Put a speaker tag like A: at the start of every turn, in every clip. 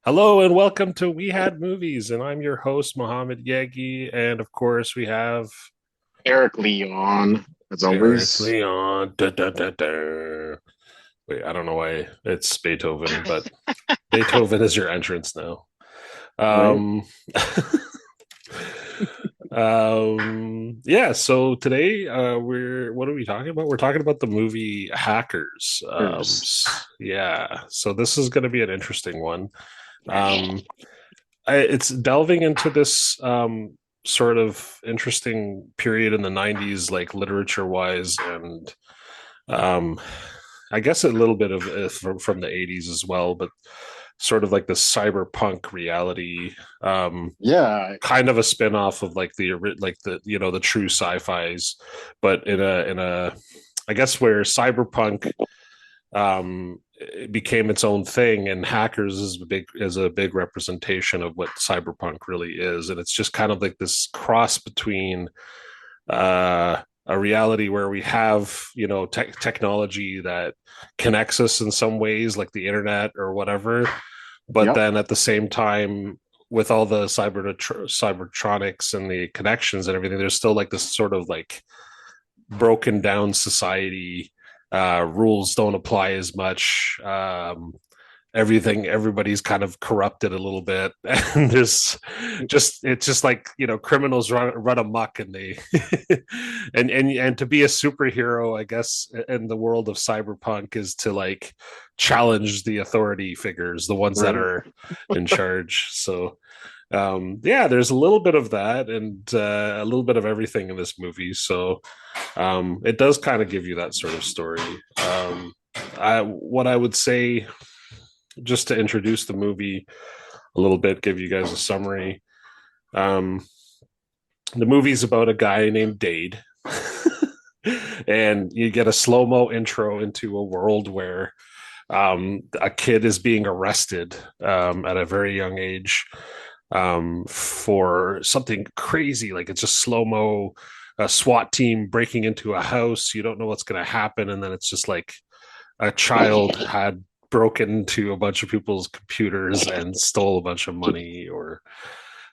A: Hello and welcome to We Had Movies, and I'm your host, Mohammed Yegi, and of course we have
B: Eric Leon, as
A: Eric
B: always.
A: Leon. Da, da, da, da. Wait, I don't know why it's Beethoven, but Beethoven is your entrance now.
B: Right?
A: Um, yeah, so today what are we talking about? We're talking about the movie Hackers.
B: There's
A: Yeah, so this is going to be an interesting one. Um, it's delving into this sort of interesting period in the 90s, like literature wise, and um, I guess a little bit of it from the 80s as well, but sort of like the cyberpunk reality,
B: yeah,
A: kind of a spin-off of like the the true sci-fis, but in a I guess where cyberpunk it became its own thing, and hackers is a big representation of what cyberpunk really is, and it's just kind of like this cross between a reality where we have technology that connects us in some ways like the internet or whatever, but
B: yep.
A: then at the same time with all the cybertronics and the connections and everything, there's still like this sort of like broken down society. Rules don't apply as much. Everybody's kind of corrupted a little bit, and there's just it's just like criminals run amok, and they and to be a superhero, I guess, in the world of cyberpunk is to like challenge the authority figures, the ones that
B: Right.
A: are in charge. So yeah, there's a little bit of that and a little bit of everything in this movie. So it does kind of give you that sort of story. What I would say, just to introduce the movie a little bit, give you guys a summary. Um, the movie's about a guy named Dade, and you get a slow mo intro into a world where a kid is being arrested at a very young age for something crazy. Like it's just slow mo, a SWAT team breaking into a house. You don't know what's going to happen. And then it's just like a child had broken into a bunch of people's computers and stole a bunch of money, or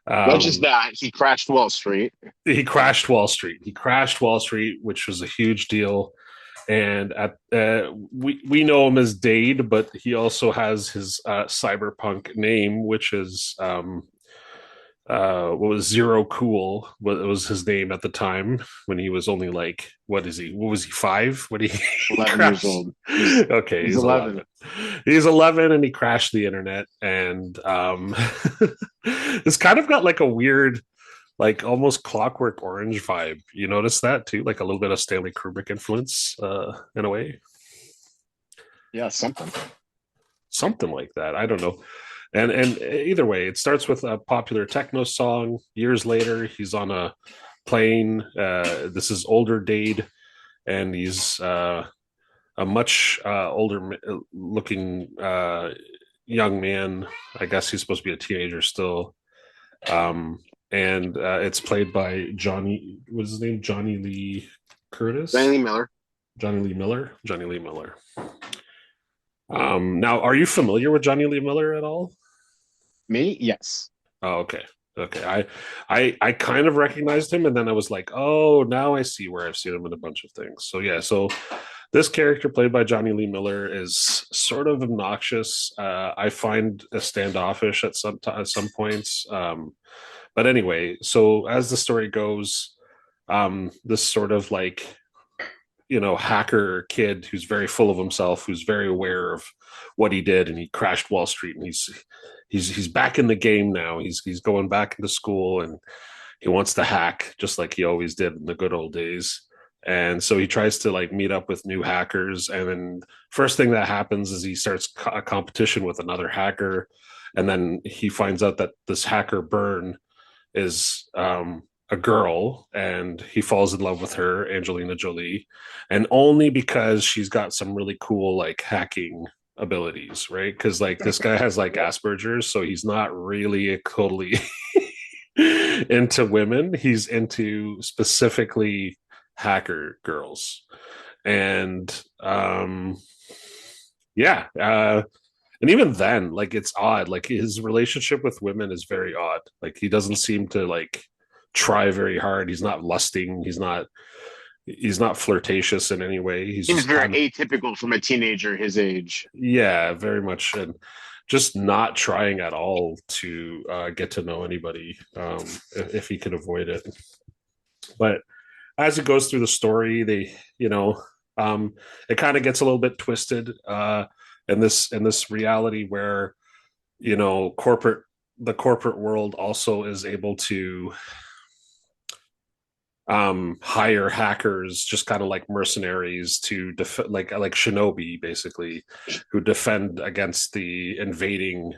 B: Not just
A: um,
B: that, he crashed Wall Street.
A: he crashed Wall Street. He crashed Wall Street, which was a huge deal. And we know him as Dade, but he also has his cyberpunk name, which is what was Zero Cool. What was his name at the time when he was only like, what is he? What was he, 5 when he
B: 11 years
A: crashed?
B: old. He's
A: Okay, he's
B: 11.
A: 11. He's 11 and he crashed the internet. And it's kind of got like a weird, like almost Clockwork Orange vibe. You notice that too? Like a little bit of Stanley Kubrick influence in a way.
B: Yeah, something.
A: Something like that. I don't know. And either way, it starts with a popular techno song. Years later, he's on a plane. This is older Dade, and he's a much older looking young man. I guess he's supposed to be a teenager still. Um, and it's played by Johnny. What's his name? Johnny Lee Curtis.
B: Stanley Miller.
A: Johnny Lee Miller. Johnny Lee Miller. Now, are you familiar with Johnny Lee Miller at all?
B: Me? Yes.
A: Oh, okay. Okay. I kind of recognized him, and then I was like, oh, now I see where I've seen him in a bunch of things. So yeah, so this character played by Johnny Lee Miller is sort of obnoxious. I find a standoffish at some points. But anyway, so as the story goes, this sort of like hacker kid who's very full of himself, who's very aware of what he did, and he crashed Wall Street, and he's back in the game now. He's going back into school, and he wants to hack just like he always did in the good old days. And so he tries to like meet up with new hackers, and then first thing that happens is he starts a competition with another hacker, and then he finds out that this hacker Burn is a girl, and he falls in love with her, Angelina Jolie, and only because she's got some really cool like hacking abilities, right? Because like this guy has like Asperger's, so he's not really totally into women. He's into specifically hacker girls, and yeah, And even then, like it's odd. Like his relationship with women is very odd. Like he doesn't seem to like try very hard. He's not lusting. He's not flirtatious in any way. He's
B: Seems
A: just
B: very
A: kind of,
B: atypical from a teenager his age.
A: yeah, very much, and just not trying at all to get to know anybody, if he could avoid it. But as it goes through the story, it kind of gets a little bit twisted in this reality where corporate the corporate world also is able to hire hackers, just kind of like mercenaries to like shinobi basically, who defend against the invading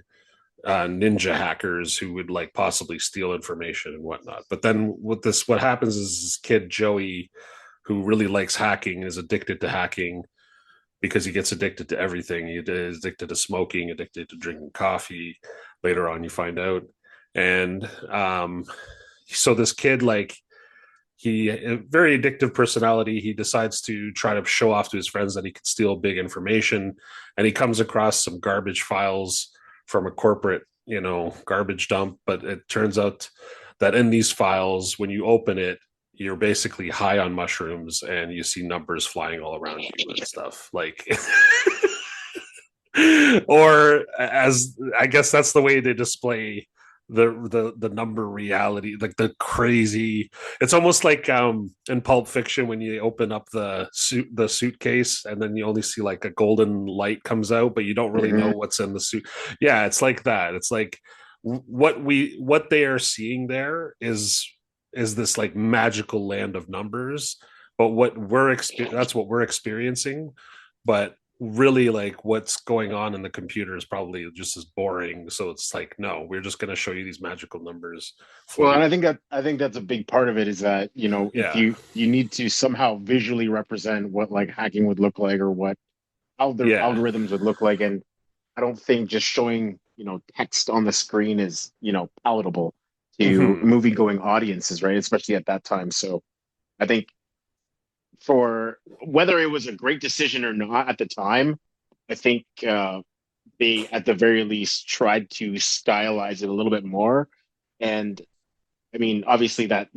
A: ninja hackers who would like possibly steal information and whatnot. But then what happens is this kid Joey, who really likes hacking, is addicted to hacking because he gets addicted to everything. He is addicted to smoking, addicted to drinking coffee. Later on, you find out, and so this kid, like, he a very addictive personality. He decides to try to show off to his friends that he can steal big information, and he comes across some garbage files from a corporate, garbage dump. But it turns out that in these files, when you open it, you're basically high on mushrooms and you see numbers flying all around you and stuff like or as I guess that's the way they display the number reality, like the crazy. It's almost like in Pulp Fiction when you open up the suitcase and then you only see like a golden light comes out, but you don't really know
B: Mhm.
A: what's in the suit. Yeah, it's like that. It's like what they are seeing there is this like magical land of numbers, but that's what we're experiencing. But really, like, what's going on in the computer is probably just as boring. So it's like, no, we're just going to show you these magical numbers
B: Well, and
A: floating.
B: I think that's a big part of it is that, if
A: Yeah,
B: you need to somehow visually represent what like hacking would look like or what how their
A: yeah.
B: algorithms would look like. And I don't think just showing, text on the screen is, palatable to
A: Mm-hmm.
B: movie going audiences, right? Especially at that time. So I think for whether it was a great decision or not at the time, I think they at the very least tried to stylize it a little bit more. And I mean, obviously that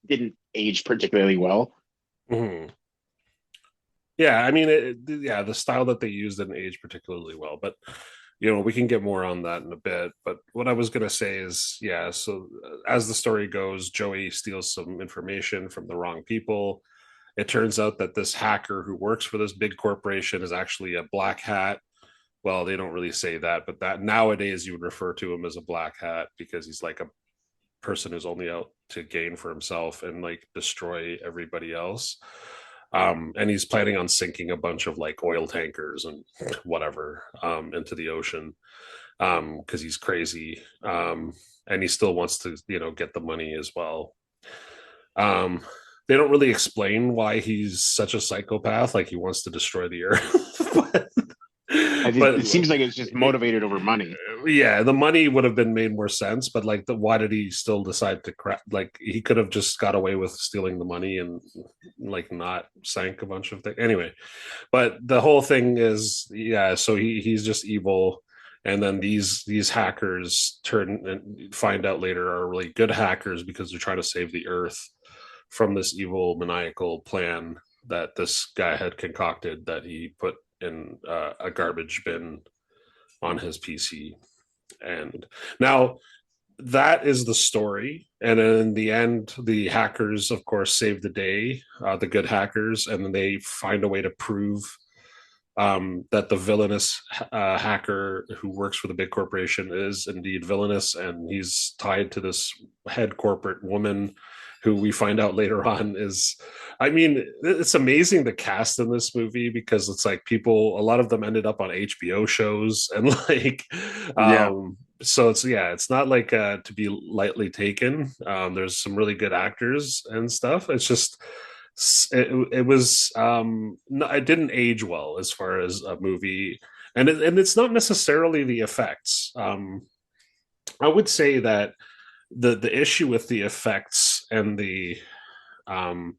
B: didn't age particularly well.
A: Mm-hmm. Yeah, I mean, yeah, the style that they used didn't age particularly well, but we can get more on that in a bit. But what I was going to say is, yeah, so as the story goes, Joey steals some information from the wrong people. It turns out that this hacker who works for this big corporation is actually a black hat. Well, they don't really say that, but that nowadays you would refer to him as a black hat because he's like a person who's only out to gain for himself and like destroy everybody else. And he's planning on sinking a bunch of like oil tankers and whatever into the ocean because he's crazy. And he still wants to, get the money as well. Um, they don't really explain why he's such a psychopath. Like he wants to destroy the earth,
B: I think
A: but
B: it seems like it's just motivated over money.
A: yeah, the money would have been made more sense, but like, why did he still decide to like he could have just got away with stealing the money and like not sank a bunch of things anyway. But the whole thing is, yeah, so he's just evil, and then these hackers turn and find out later are really good hackers because they're trying to save the earth from this evil maniacal plan that this guy had concocted that he put in a garbage bin on his PC. And now that is the story. And in the end, the hackers, of course, save the day, the good hackers, and then they find a way to prove that the villainous hacker who works for the big corporation is indeed villainous, and he's tied to this head corporate woman who we find out later on is, I mean, it's amazing the cast in this movie because it's like people, a lot of them ended up on HBO shows and like
B: Yeah.
A: so it's, yeah, it's not like to be lightly taken. There's some really good actors and stuff. It's just it was no, it didn't age well as far as a movie, and it's not necessarily the effects. I would say that the issue with the effects um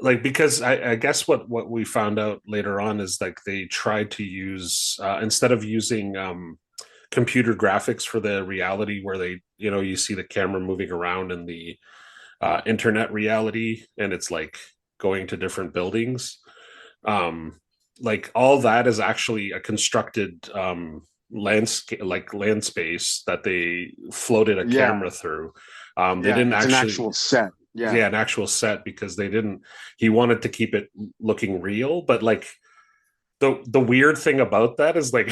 A: like because I guess what we found out later on is like they tried to use instead of using computer graphics for the reality where they you see the camera moving around in the internet reality and it's like going to different buildings. Um, like all that is actually a constructed landscape, like land space that they floated a
B: Yeah,
A: camera through. They
B: yeah,
A: didn't
B: it's an
A: actually,
B: actual set. Yeah.
A: yeah, an actual set because they didn't. He wanted to keep it looking real, but like the weird thing about that is like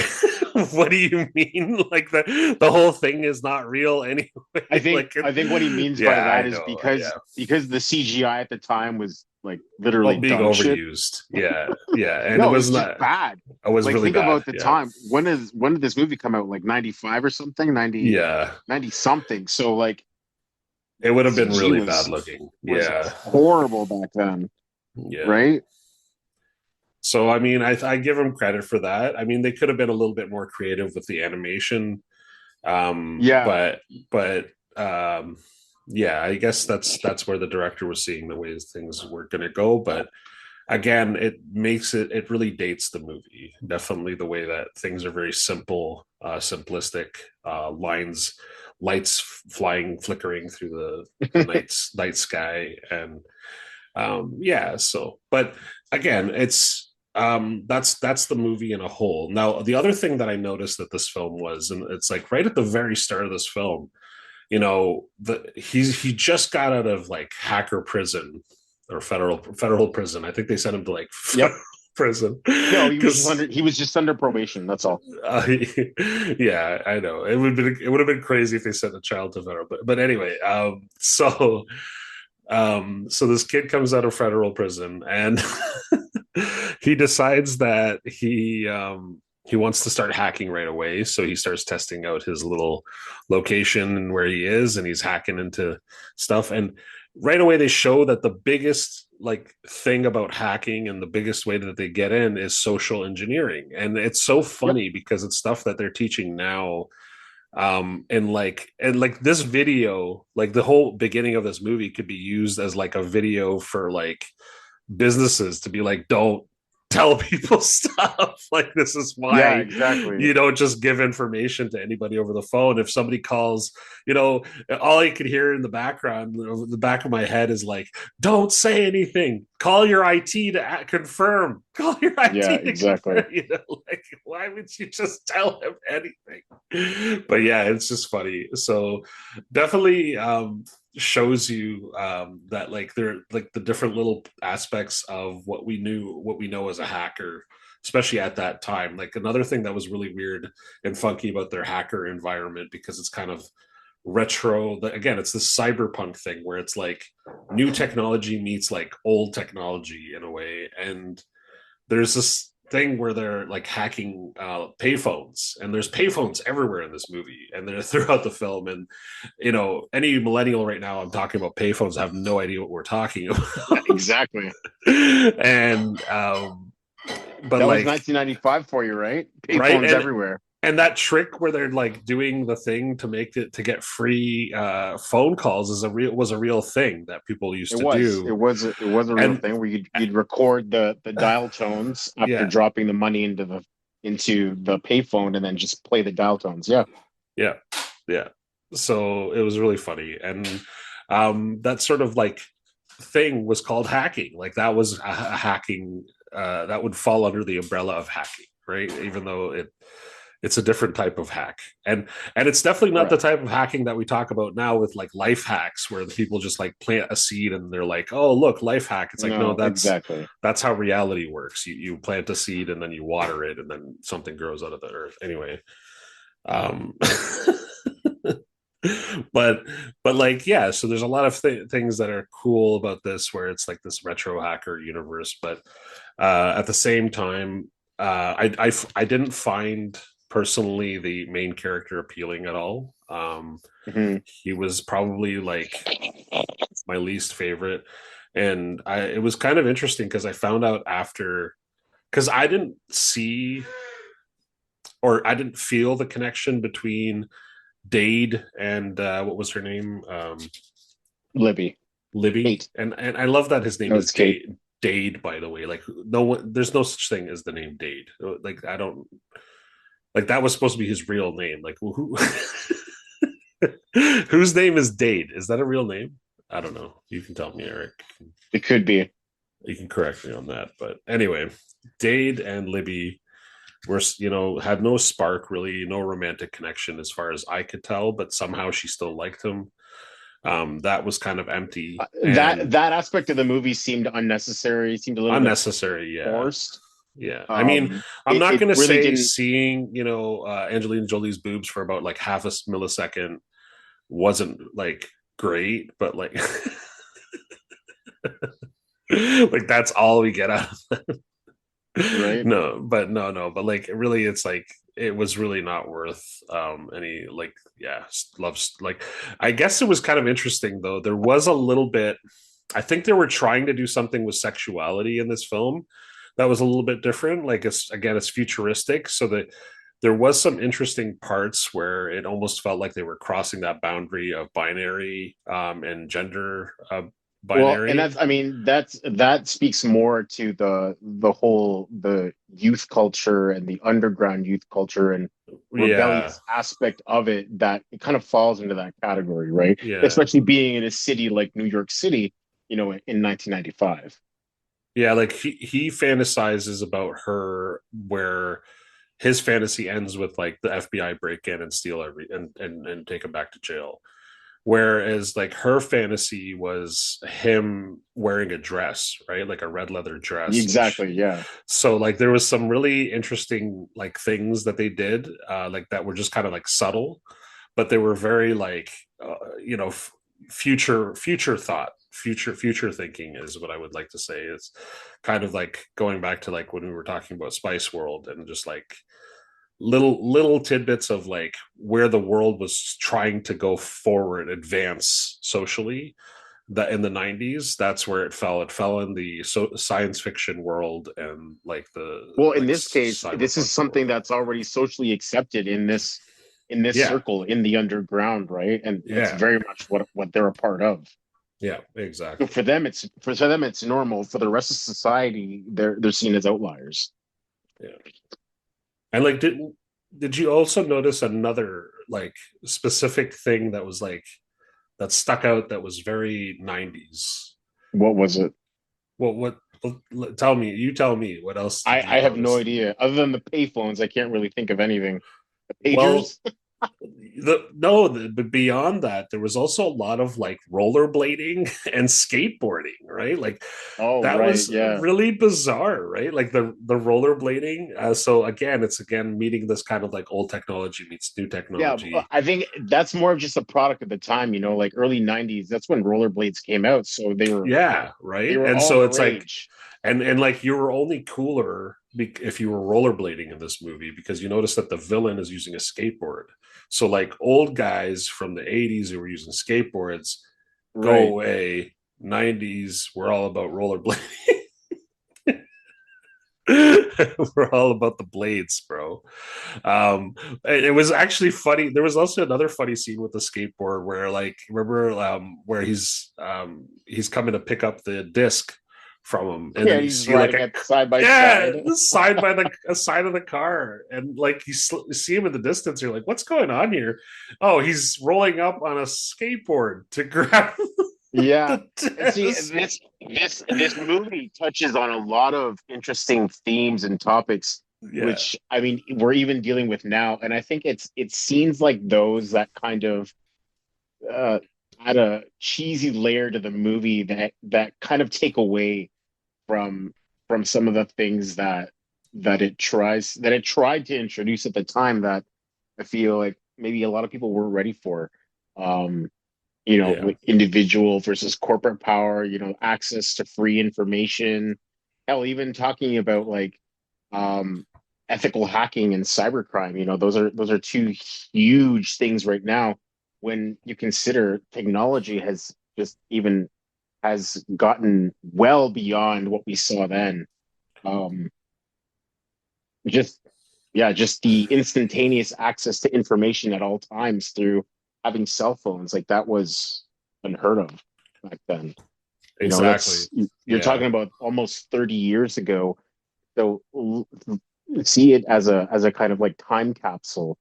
A: what do you mean like the whole thing is not real anyway like
B: I think what he means by
A: yeah I
B: that is
A: know yeah
B: because the CGI at the time was like
A: well
B: literally
A: being
B: dog shit.
A: overused yeah and it
B: No,
A: was
B: it's just
A: not
B: bad.
A: it was
B: Like
A: really
B: think
A: bad
B: about the
A: yeah
B: time. When did this movie come out? Like 95 or something?
A: yeah
B: 90 something. So like
A: it would have been
B: CG
A: really bad looking
B: was
A: yeah
B: horrible back then,
A: yeah
B: right?
A: so I mean I give them credit for that. I mean they could have been a little bit more creative with the animation.
B: Yeah.
A: But yeah, I guess that's where the director was seeing the ways things were going to go. But again, it really dates the movie. Definitely the way that things are very simple, simplistic lines, lights flying, flickering through the night sky, and yeah. So, but again, it's that's the movie in a whole. Now, the other thing that I noticed that this film was, and it's like right at the very start of this film, he just got out of like hacker prison or federal prison. I think they sent him to like
B: Yep.
A: prison
B: No,
A: because
B: he was just under probation. That's all.
A: uh, yeah, I know it would have been crazy if they sent a child to federal, but anyway, so this kid comes out of federal prison and he decides that he wants to start hacking right away. So he starts testing out his little location and where he is, and he's hacking into stuff. And right away, they show that the biggest like thing about hacking and the biggest way that they get in is social engineering. And it's so
B: Yep.
A: funny because it's stuff that they're teaching now and like this video, like the whole beginning of this movie could be used as like a video for like businesses to be like, don't tell people stuff. Like this is
B: Yeah,
A: why
B: exactly.
A: you don't just give information to anybody over the phone. If somebody calls, you know, all I could hear in the background, the back of my head is like, don't say anything. Call your IT to confirm. Call your
B: Yeah,
A: IT to
B: exactly.
A: confirm. Like why would you just tell him anything? But yeah, it's just funny. So definitely shows you that like they're like the different little aspects of what we know as a hacker, especially at that time. Like another thing that was really weird and funky about their hacker environment because it's kind of retro. Again, it's this cyberpunk thing where it's like new technology meets like old technology in a way, and there's this thing where they're like hacking payphones and there's payphones everywhere in this movie and they're throughout the film and any millennial right now I'm talking about payphones have no idea what we're talking
B: Yeah,
A: about
B: exactly.
A: and but
B: That was
A: like
B: 1995 for you, right?
A: right
B: Payphones everywhere.
A: and that trick where they're like doing the thing to make it to get free phone calls was a real thing that people used to do
B: It was a real
A: and
B: thing where you'd record the dial tones after
A: yeah
B: dropping the money into the payphone and then just play the dial tones. Yeah.
A: yeah yeah so it was really funny and that sort of like thing was called hacking like that was a hacking that would fall under the umbrella of hacking right even though it's a different type of hack and it's definitely not the
B: Correct.
A: type of hacking that we talk about now with like life hacks where the people just like plant a seed and they're like oh look life hack it's like no
B: No, exactly.
A: that's how reality works you plant a seed and then you water it and then something grows out of the earth anyway um but like yeah so there's a lot of things that are cool about this where it's like this retro hacker universe but at the same time I didn't find personally the main character appealing at all
B: Hmm.
A: he was probably like my least favorite and it was kind of interesting because I found out after because I didn't see or I didn't feel the connection between Dade and what was her name?
B: Libby.
A: Libby,
B: Kate.
A: and I love that his name
B: No,
A: is
B: it's Kate.
A: Dade. Dade, by the way, like no one, there's no such thing as the name Dade. Like I don't like that was supposed to be his real name. Like who, whose name is Dade? Is that a real name? I don't know. You can tell me, Eric.
B: It could be.
A: You can correct me on that. But anyway, Dade and Libby were, had no spark really, no romantic connection as far as I could tell. But somehow she still liked him. That was kind of empty
B: That
A: and
B: that aspect of the movie seemed unnecessary, seemed a little bit
A: unnecessary. Yeah,
B: forced.
A: yeah. I mean, I'm
B: It
A: not
B: it
A: gonna
B: really
A: say
B: didn't.
A: seeing Angelina Jolie's boobs for about like half a millisecond wasn't like great, but like like that's all we get out of
B: Right.
A: no, but no, but like really, it's like it was really not worth any like yeah loves like I guess it was kind of interesting though. There was a little bit. I think they were trying to do something with sexuality in this film that was a little bit different. Like it's futuristic, so that there was some interesting parts where it almost felt like they were crossing that boundary of binary and gender
B: Well, and
A: binary.
B: that's, I mean, that speaks more to the youth culture and the underground youth culture and
A: Yeah,
B: rebellious aspect of it, that it kind of falls into that category, right?
A: yeah.
B: Especially being in a city like New York City, in 1995.
A: Yeah, like he fantasizes about her where his fantasy ends with like the FBI break in and steal every and take him back to jail. Whereas like her fantasy was him wearing a dress, right? Like a red leather dress.
B: Exactly, yeah.
A: So like there was some really interesting like things that they did like that were just kind of like subtle, but they were very like future thought, future thinking is what I would like to say. It's kind of like going back to like when we were talking about Spice World and just like little tidbits of like where the world was trying to go forward, advance socially. That in the 90s, that's where it fell in the science fiction world and like the
B: Well, in
A: like
B: this case, this is
A: cyberpunk world.
B: something that's already socially accepted in this
A: Yeah,
B: circle, in the underground, right? And it's
A: yeah,
B: very much what they're a part of.
A: yeah,
B: So
A: exactly.
B: for them it's normal. For the rest of society, they're seen as outliers.
A: Yeah. And like did you also notice another like specific thing that was like that stuck out that was very 90s?
B: What was it?
A: Tell me, you tell me, what else did you
B: I have no
A: notice?
B: idea. Other than the payphones, I can't really think of anything. The
A: Well,
B: pagers?
A: but beyond that, there was also a lot of like rollerblading and skateboarding, right? Like
B: Oh,
A: that
B: right,
A: was
B: yeah.
A: really bizarre, right? Like the rollerblading. So again, it's again meeting this kind of like old technology meets new
B: Yeah,
A: technology.
B: I think that's more of just a product of the time, like early 90s. That's when rollerblades came out, so they were
A: Yeah,
B: they
A: right.
B: were
A: And
B: all
A: so
B: the
A: it's like,
B: rage.
A: and like you were only cooler if you were rollerblading in this movie because you notice that the villain is using a skateboard. So like old guys from the 80s who were using skateboards, go
B: Right.
A: away. 90s, we're all about rollerblading. We're all about the blades, bro. It was actually funny. There was also another funny scene with the skateboard where, like, remember where he's coming to pick up the disc from him, and
B: Yeah,
A: then you
B: he's just
A: see like
B: riding
A: a
B: it side by
A: yeah
B: side.
A: side by the side of the car, and like you see him in the distance. You're like, what's going on here? Oh, he's rolling up on a skateboard to grab
B: Yeah.
A: the
B: And see,
A: disc.
B: this movie touches on a lot of interesting themes and topics,
A: Yeah,
B: which, I mean, we're even dealing with now. And I think it's scenes like those that kind of uh add a cheesy layer to the movie that kind of take away from some of the things that it tried to introduce at the time, that I feel like maybe a lot of people weren't ready for. Um,
A: yeah,
B: like individual versus corporate power, access to free information. Hell, even talking about like um ethical hacking and cybercrime, those are two huge things right now when you consider technology has gotten well beyond what we saw then. Um, just yeah, just the instantaneous access to information at all times through having cell phones, like that was unheard of. back then. You know,
A: Exactly.
B: you're
A: Yeah.
B: talking about almost 30 years ago. So see it as a kind of like time capsule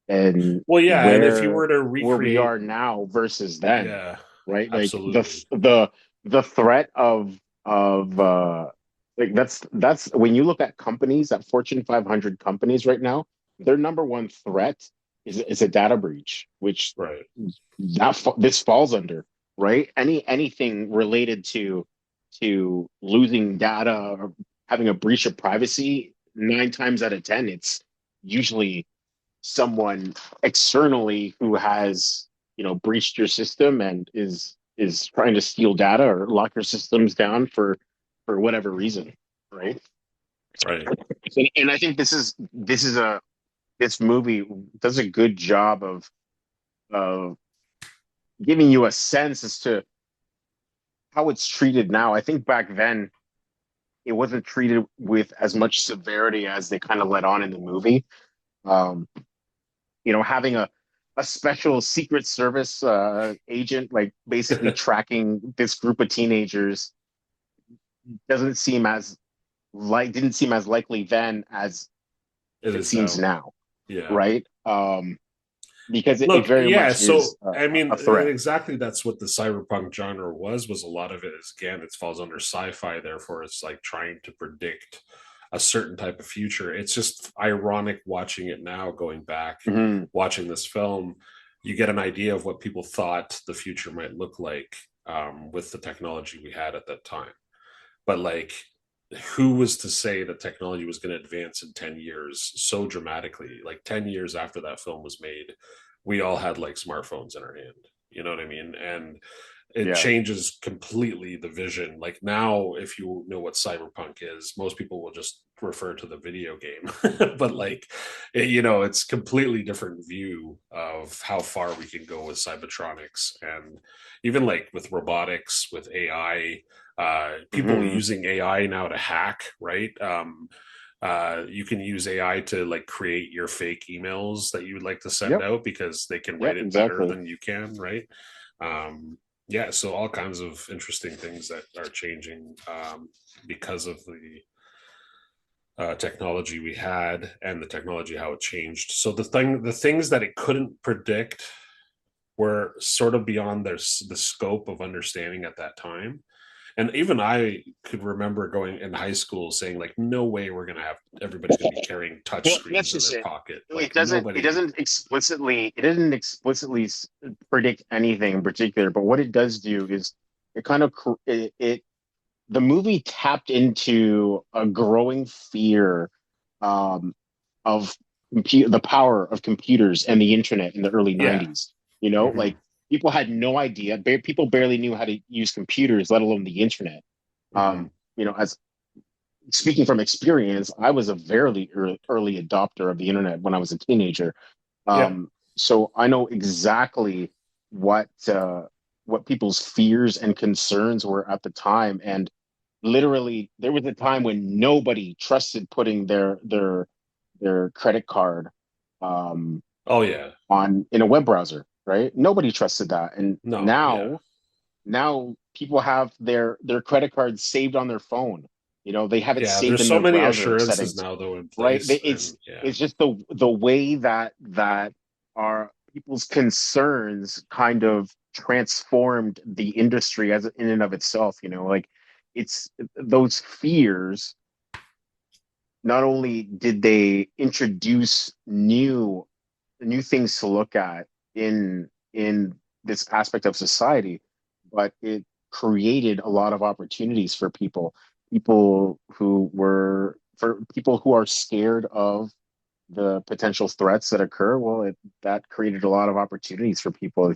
B: and
A: Well, yeah, and if you were to
B: where we
A: recreate,
B: are now versus then,
A: yeah,
B: right? Like
A: absolutely.
B: the threat of like that's when you look at companies, at Fortune 500 companies right now, their number one threat is a data breach, which
A: Right.
B: this falls under, right? Anything related to losing data or having a breach of privacy, 9 times out of 10, it's usually someone externally who has, you know, breached your system and is trying to steal data or lock your systems down for whatever reason, right?
A: Right.
B: And I think this movie does a good job of giving you a sense as to how it's treated now. I think back then it wasn't treated with as much severity as they kind of let on in the movie. Um, you know, having a special secret service agent like basically
A: It
B: tracking this group of teenagers doesn't seem as like didn't seem as likely then as it
A: is
B: seems
A: now.
B: now,
A: Yeah.
B: right? Because it
A: Look,
B: very
A: yeah,
B: much
A: so
B: is
A: I mean,
B: a threat.
A: exactly that's what the cyberpunk genre was a lot of it is again, it falls under sci-fi, therefore it's like trying to predict a certain type of future. It's just ironic watching it now, going back,
B: Mm-hmm.
A: watching this film, you get an idea of what people thought the future might look like with the technology we had at that time. But like, who was to say that technology was going to advance in 10 years so dramatically? Like 10 years after that film was made, we all had like smartphones in our hand. You know what I mean? And it
B: Yeah.
A: changes completely the vision. Like now, if you know what cyberpunk is, most people will just refer to the video game. But like, you know, it's completely different view of how far we can go with cybertronics, and even like with robotics, with AI, people
B: Mm-hmm.
A: using AI now to hack, right? You can use AI to like create your fake emails that you would like to send
B: Yep.
A: out because they can write
B: Yep.
A: it better
B: Exactly.
A: than you can, right? Um, yeah, so all kinds of interesting things that are changing because of the technology we had and the technology how it changed. So the things that it couldn't predict were sort of beyond the scope of understanding at that time. And even I could remember going in high school saying like, no way we're gonna have everybody's gonna be carrying touch
B: Well, that's
A: screens in
B: just
A: their
B: it.
A: pocket.
B: It
A: Like
B: doesn't. It
A: nobody.
B: doesn't explicitly. It doesn't explicitly predict anything in particular. But what it does do is it kind of it the movie tapped into a growing fear um, of the power of computers and the internet in the early
A: Yeah.
B: 90s. You know,
A: Mm-hmm.
B: like people had no idea. People barely knew how to use computers, let alone the internet.
A: Mm-hmm.
B: You know, as speaking from experience, I was a very early adopter of the internet when I was a teenager.
A: Yep.
B: So I know exactly what what people's fears and concerns were at the time. And literally, there was a time when nobody trusted putting their credit card um,
A: Oh yeah.
B: on in a web browser, right? Nobody trusted that. And
A: No. Yeah.
B: now people have their credit cards saved on their phone. You know, they have it
A: Yeah.
B: saved
A: There's
B: in
A: so
B: their
A: many
B: browser
A: assurances
B: settings,
A: now though in
B: right?
A: place, and yeah.
B: It's just the way that our people's concerns kind of transformed the industry as in and of itself. You know, like it's those fears. Not only did they introduce new things to look at in this aspect of society, but it created a lot of opportunities for people who are scared of the potential threats that occur. Well, that created a lot of opportunities for people.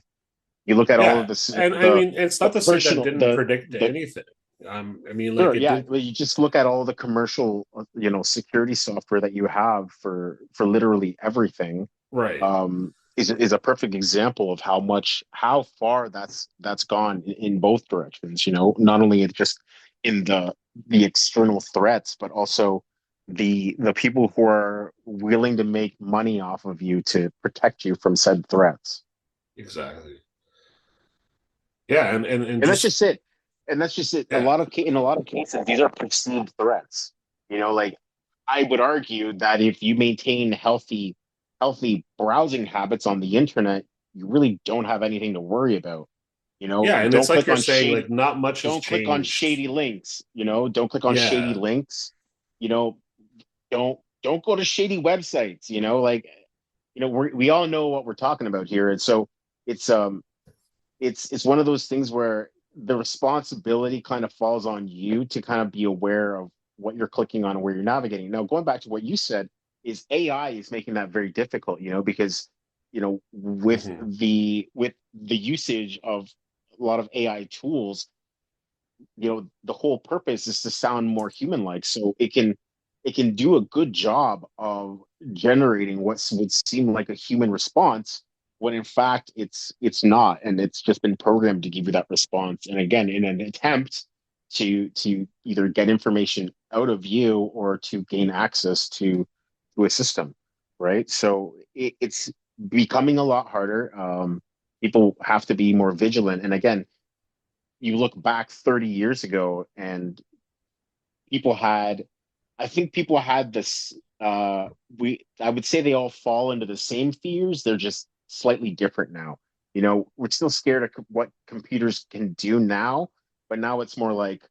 B: You look at all of
A: Yeah. And I
B: the
A: mean, it's
B: the
A: not to say that
B: personal
A: didn't predict anything. I mean, like
B: sure,
A: it
B: yeah,
A: did.
B: but you just look at all the commercial, you know, security software that you have for literally everything.
A: Right.
B: Is a perfect example of how far that's gone in both directions. You know, not only just in the external threats, but also the people who are willing to make money off of you to protect you from said threats.
A: Exactly. Yeah, and
B: And that's
A: just
B: just it. And that's just it.
A: yeah,
B: In a lot of cases, these are perceived threats. Like I would argue that if you maintain healthy browsing habits on the internet, you really don't have anything to worry about.
A: yeah, and it's
B: Don't
A: like
B: click
A: you're
B: on
A: saying, like not much has
B: don't click on
A: changed.
B: shady links. Don't click on shady
A: Yeah,
B: links. You know, don't go to shady websites. We all know what we're talking about here, and so it's it's one of those things where the responsibility kind of falls on you to kind of be aware of what you're clicking on and where you're navigating. Now, going back to what you said, is AI is making that very difficult, because
A: hmm
B: with the usage of a lot of AI tools, the whole purpose is to sound more human-like, so it can do a good job of generating what would seem like a human response when in fact it's not, and it's just been programmed to give you that response, and again in an attempt to either get information out of you or to gain access to a system, right? So it's becoming a lot harder. People have to be more vigilant, and again, you look back 30 years ago and people had I think people had this we I would say they all fall into the same fears. They're just slightly different now. We're still scared of what computers can do now, but now it's more like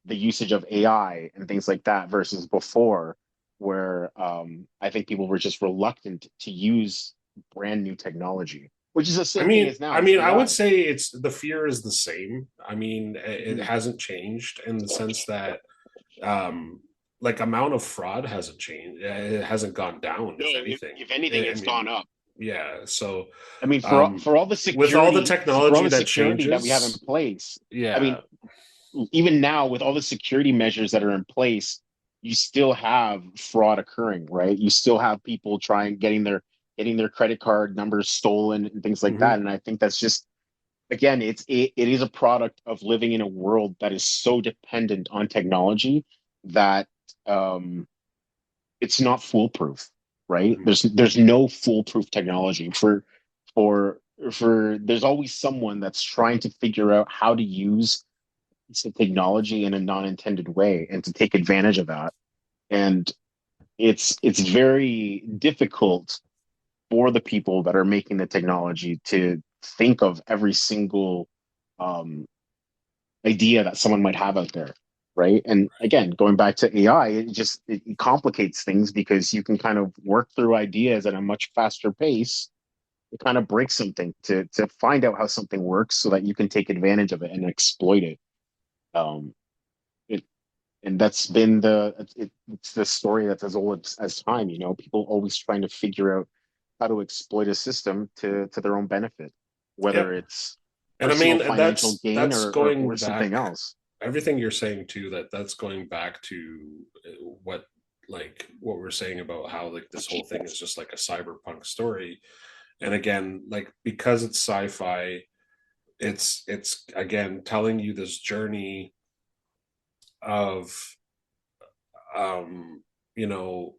B: the usage of AI and things like that versus before, where I think people were just reluctant to use brand new technology, which is the
A: I
B: same thing
A: mean,
B: as now
A: I
B: as
A: mean, I would
B: AI.
A: say it's the fear is the same. I mean, it
B: Mhm.
A: hasn't changed in the sense that um like amount of fraud hasn't changed. It hasn't gone down,
B: No,
A: if anything.
B: if anything,
A: I
B: it's
A: mean,
B: gone up.
A: yeah. So
B: I mean,
A: um with all the
B: for all
A: technology
B: the
A: that
B: security that we have in
A: changes,
B: place, I
A: yeah.
B: mean, even now with all the security measures that are in place, you still have fraud occurring, right? You still have people trying getting their credit card numbers stolen and things like that.
A: hmm
B: And I think that's just again, it is a product of living in a world that is so dependent on technology that um, it's not foolproof, right?
A: hmm
B: There's no foolproof technology for for there's always someone that's trying to figure out how to use the technology in a non-intended way and to take advantage of that. And it's very difficult for the people that are making the technology to think of every single um, idea that someone might have out there, right? And again, going back to AI, it complicates things because you can kind of work through ideas at a much faster pace. It kind of breaks something to find out how something works so that you can take advantage of it and exploit it. Um, it and that's been it's the story that's as old as time. People always trying to figure out how to exploit a system to their own benefit, whether
A: Yep.
B: it's
A: And I
B: personal
A: mean,
B: financial gain
A: that's
B: or
A: going
B: something
A: back
B: else.
A: everything you're saying too, that's going back to what what we're saying about how like this whole thing is just like a cyberpunk story. And again, like because it's sci-fi, it's again telling you this journey of um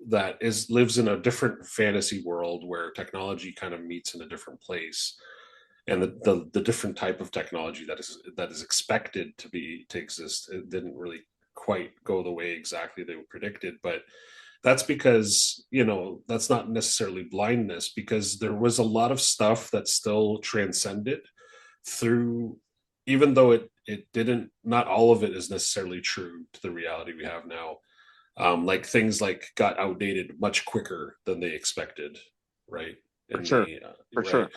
A: that is lives in a different fantasy world where technology kind of meets in a different place, and the different type of technology that is expected to exist, it didn't really quite go the way exactly they were predicted. But that's because that's not necessarily blindness, because there was a lot of stuff that still transcended through, even though it didn't, not all of it is necessarily true to the reality we have now. Like things like got outdated much quicker than they expected, right?
B: For
A: In
B: sure.
A: the
B: For
A: right.
B: sure.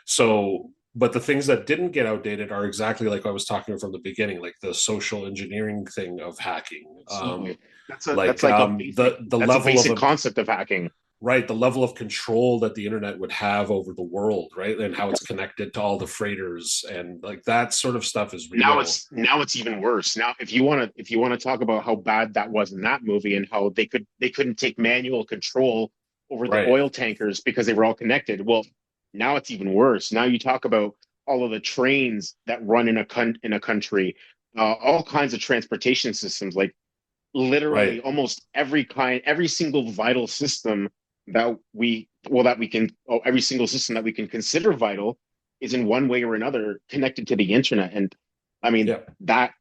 A: So, but the things that didn't get outdated are exactly like I was talking from the beginning, like the social engineering thing of hacking,
B: Absolutely. That's
A: like
B: like
A: the
B: that's a
A: level
B: basic
A: of
B: concept of hacking.
A: right, the level of control that the internet would have over the world, right, and how it's connected to all the freighters, and like that sort of stuff is real.
B: Now it's even worse. Now if you want to talk about how bad that was in that movie and how they couldn't take manual control over the
A: Right,
B: oil tankers because they were all connected. Well, now it's even worse. Now you talk about all of the trains that run in a country, all kinds of transportation systems, like
A: right,
B: literally almost every single vital system that we can, every single system that we can consider vital is in one way or another connected to the internet. And I mean,
A: Yeah.
B: that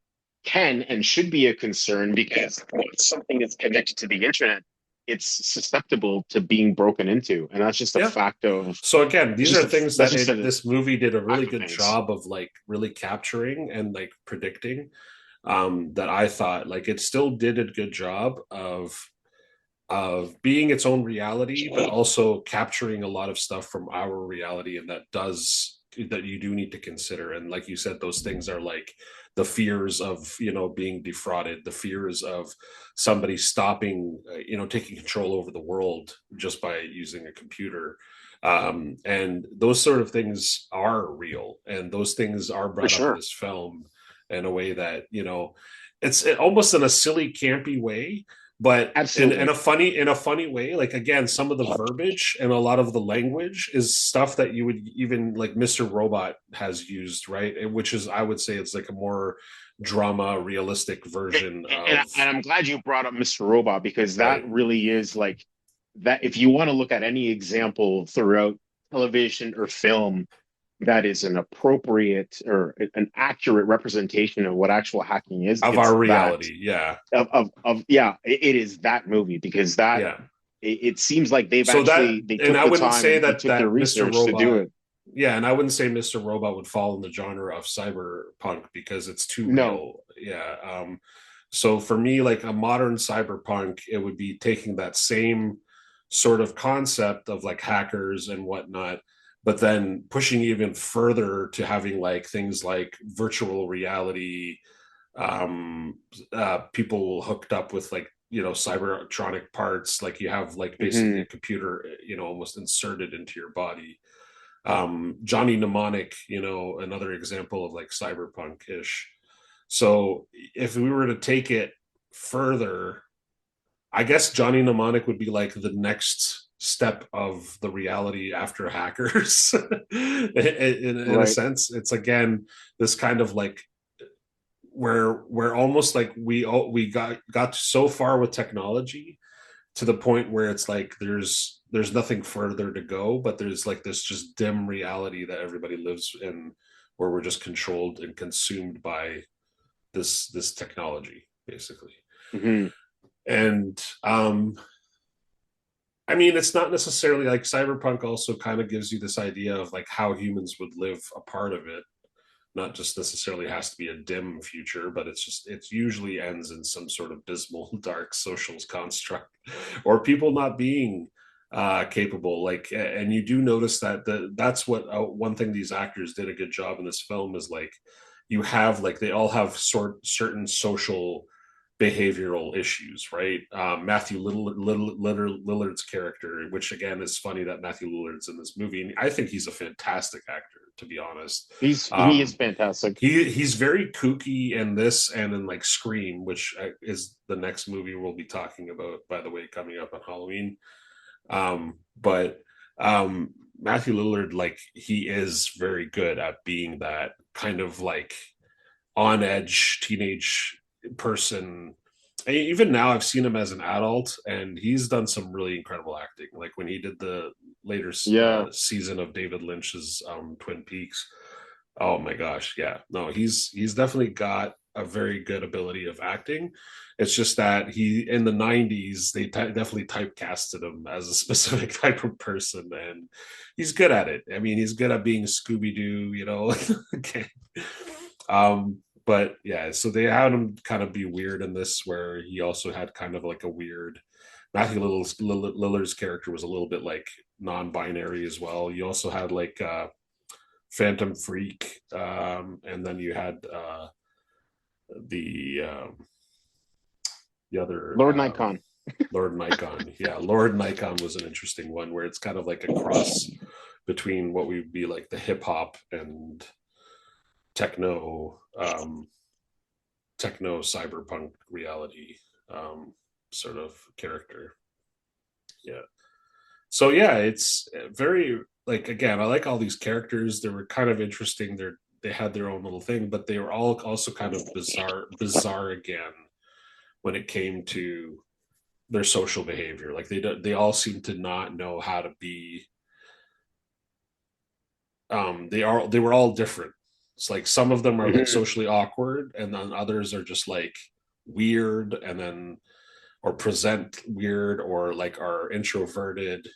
B: can and should be a concern because once something is connected to the internet, it's susceptible to being broken into. And that's just a
A: Yeah.
B: fact of
A: So again, these are things
B: that's
A: that
B: just a
A: this movie did a really
B: fact of
A: good
B: things.
A: job of like really capturing and like predicting. That I thought like it still did a good job of being its own reality, but also capturing a lot of stuff from our reality, and that you do need to consider. And like you said, those things are like the fears of being defrauded, the fears of somebody stopping, taking control over the world just by using a computer. And those sort of things are real, and those things are
B: For
A: brought up in
B: sure.
A: this film in a way that it's almost in a silly campy way, but
B: Absolutely.
A: in a funny way. Like again, some of the verbiage and a lot of the language is stuff that you would even like Mr. Robot has used, right? Which is, I would say, it's like a more drama realistic version of,
B: And I'm glad you brought up Mr. Robot because that
A: right.
B: really is like that. If you want to look at any example throughout television or film that is an appropriate or an accurate representation of what actual hacking is,
A: Of our
B: it's that
A: reality. Yeah.
B: of yeah, it is that movie because that
A: Yeah.
B: it seems like
A: So that,
B: they
A: and
B: took
A: I
B: the
A: wouldn't
B: time
A: say
B: and they
A: that
B: took their
A: Mr.
B: research to do
A: Robot,
B: it.
A: yeah, and I wouldn't say Mr. Robot would fall in the genre of cyberpunk because it's too
B: No.
A: real. Yeah. So for me, like a modern cyberpunk, it would be taking that same sort of concept of like hackers and whatnot, but then pushing even further to having like things like virtual reality, um people hooked up with like cybertronic parts, like you have like basically
B: Hmm.
A: a computer almost inserted into your body. Johnny Mnemonic, another example of like cyberpunk ish. So if we were to take it further, I guess Johnny Mnemonic would be like the next step of the reality after hackers. In a
B: Right.
A: sense, it's again this kind of like where almost like we got so far with technology to the point where it's like there's nothing further to go, but there's like this just dim reality that everybody lives in, where we're just controlled and consumed by this technology basically.
B: Hmm.
A: And I mean, it's not necessarily like cyberpunk also kind of gives you this idea of like how humans would live a part of it, not just necessarily has to be a dim future, but it usually ends in some sort of dismal dark social construct, or people not being capable. Like, and you do notice that that's what one thing these actors did a good job in this film is like you have like they all have certain social behavioral issues, right? Matthew Lillard's character, which again is funny that Matthew Lillard's in this movie, and I think he's a fantastic actor, to be honest.
B: He is
A: Um,
B: fantastic.
A: he's very kooky in this and in like Scream, which is the next movie we'll be talking about, by the way, coming up on Halloween. But Matthew Lillard, like he is very good at being that kind of like on edge teenage person. Even now, I've seen him as an adult, and he's done some really incredible acting. Like when he did the later
B: Yeah.
A: season of David Lynch's Twin Peaks. Oh my gosh, yeah, no, he's definitely got a very good ability of acting. It's just that he in the '90s they definitely typecasted him as a specific type of person, and he's good at it. I mean, he's good at being Scooby Doo, okay. But yeah, so they had him kind of be weird in this, where he also had kind of like a weird. Lillard's character was a little bit like non-binary as well. You also had like Phantom Freak, and then you had the the other
B: Lord Nikon.
A: Lord Nikon. Yeah, Lord Nikon was an interesting one where it's kind of like a cross between what would be like the hip hop and techno, techno cyberpunk reality sort of character. Yeah. So yeah, it's very like again, I like all these characters. They were kind of interesting. They had their own little thing, but they were all also kind of bizarre again when it came to their social behavior. Like they all seem to not know how to be they were all different. It's like some of them are like
B: Hmm.
A: socially awkward, and then others are just like weird, and then or present weird, or like are introverted.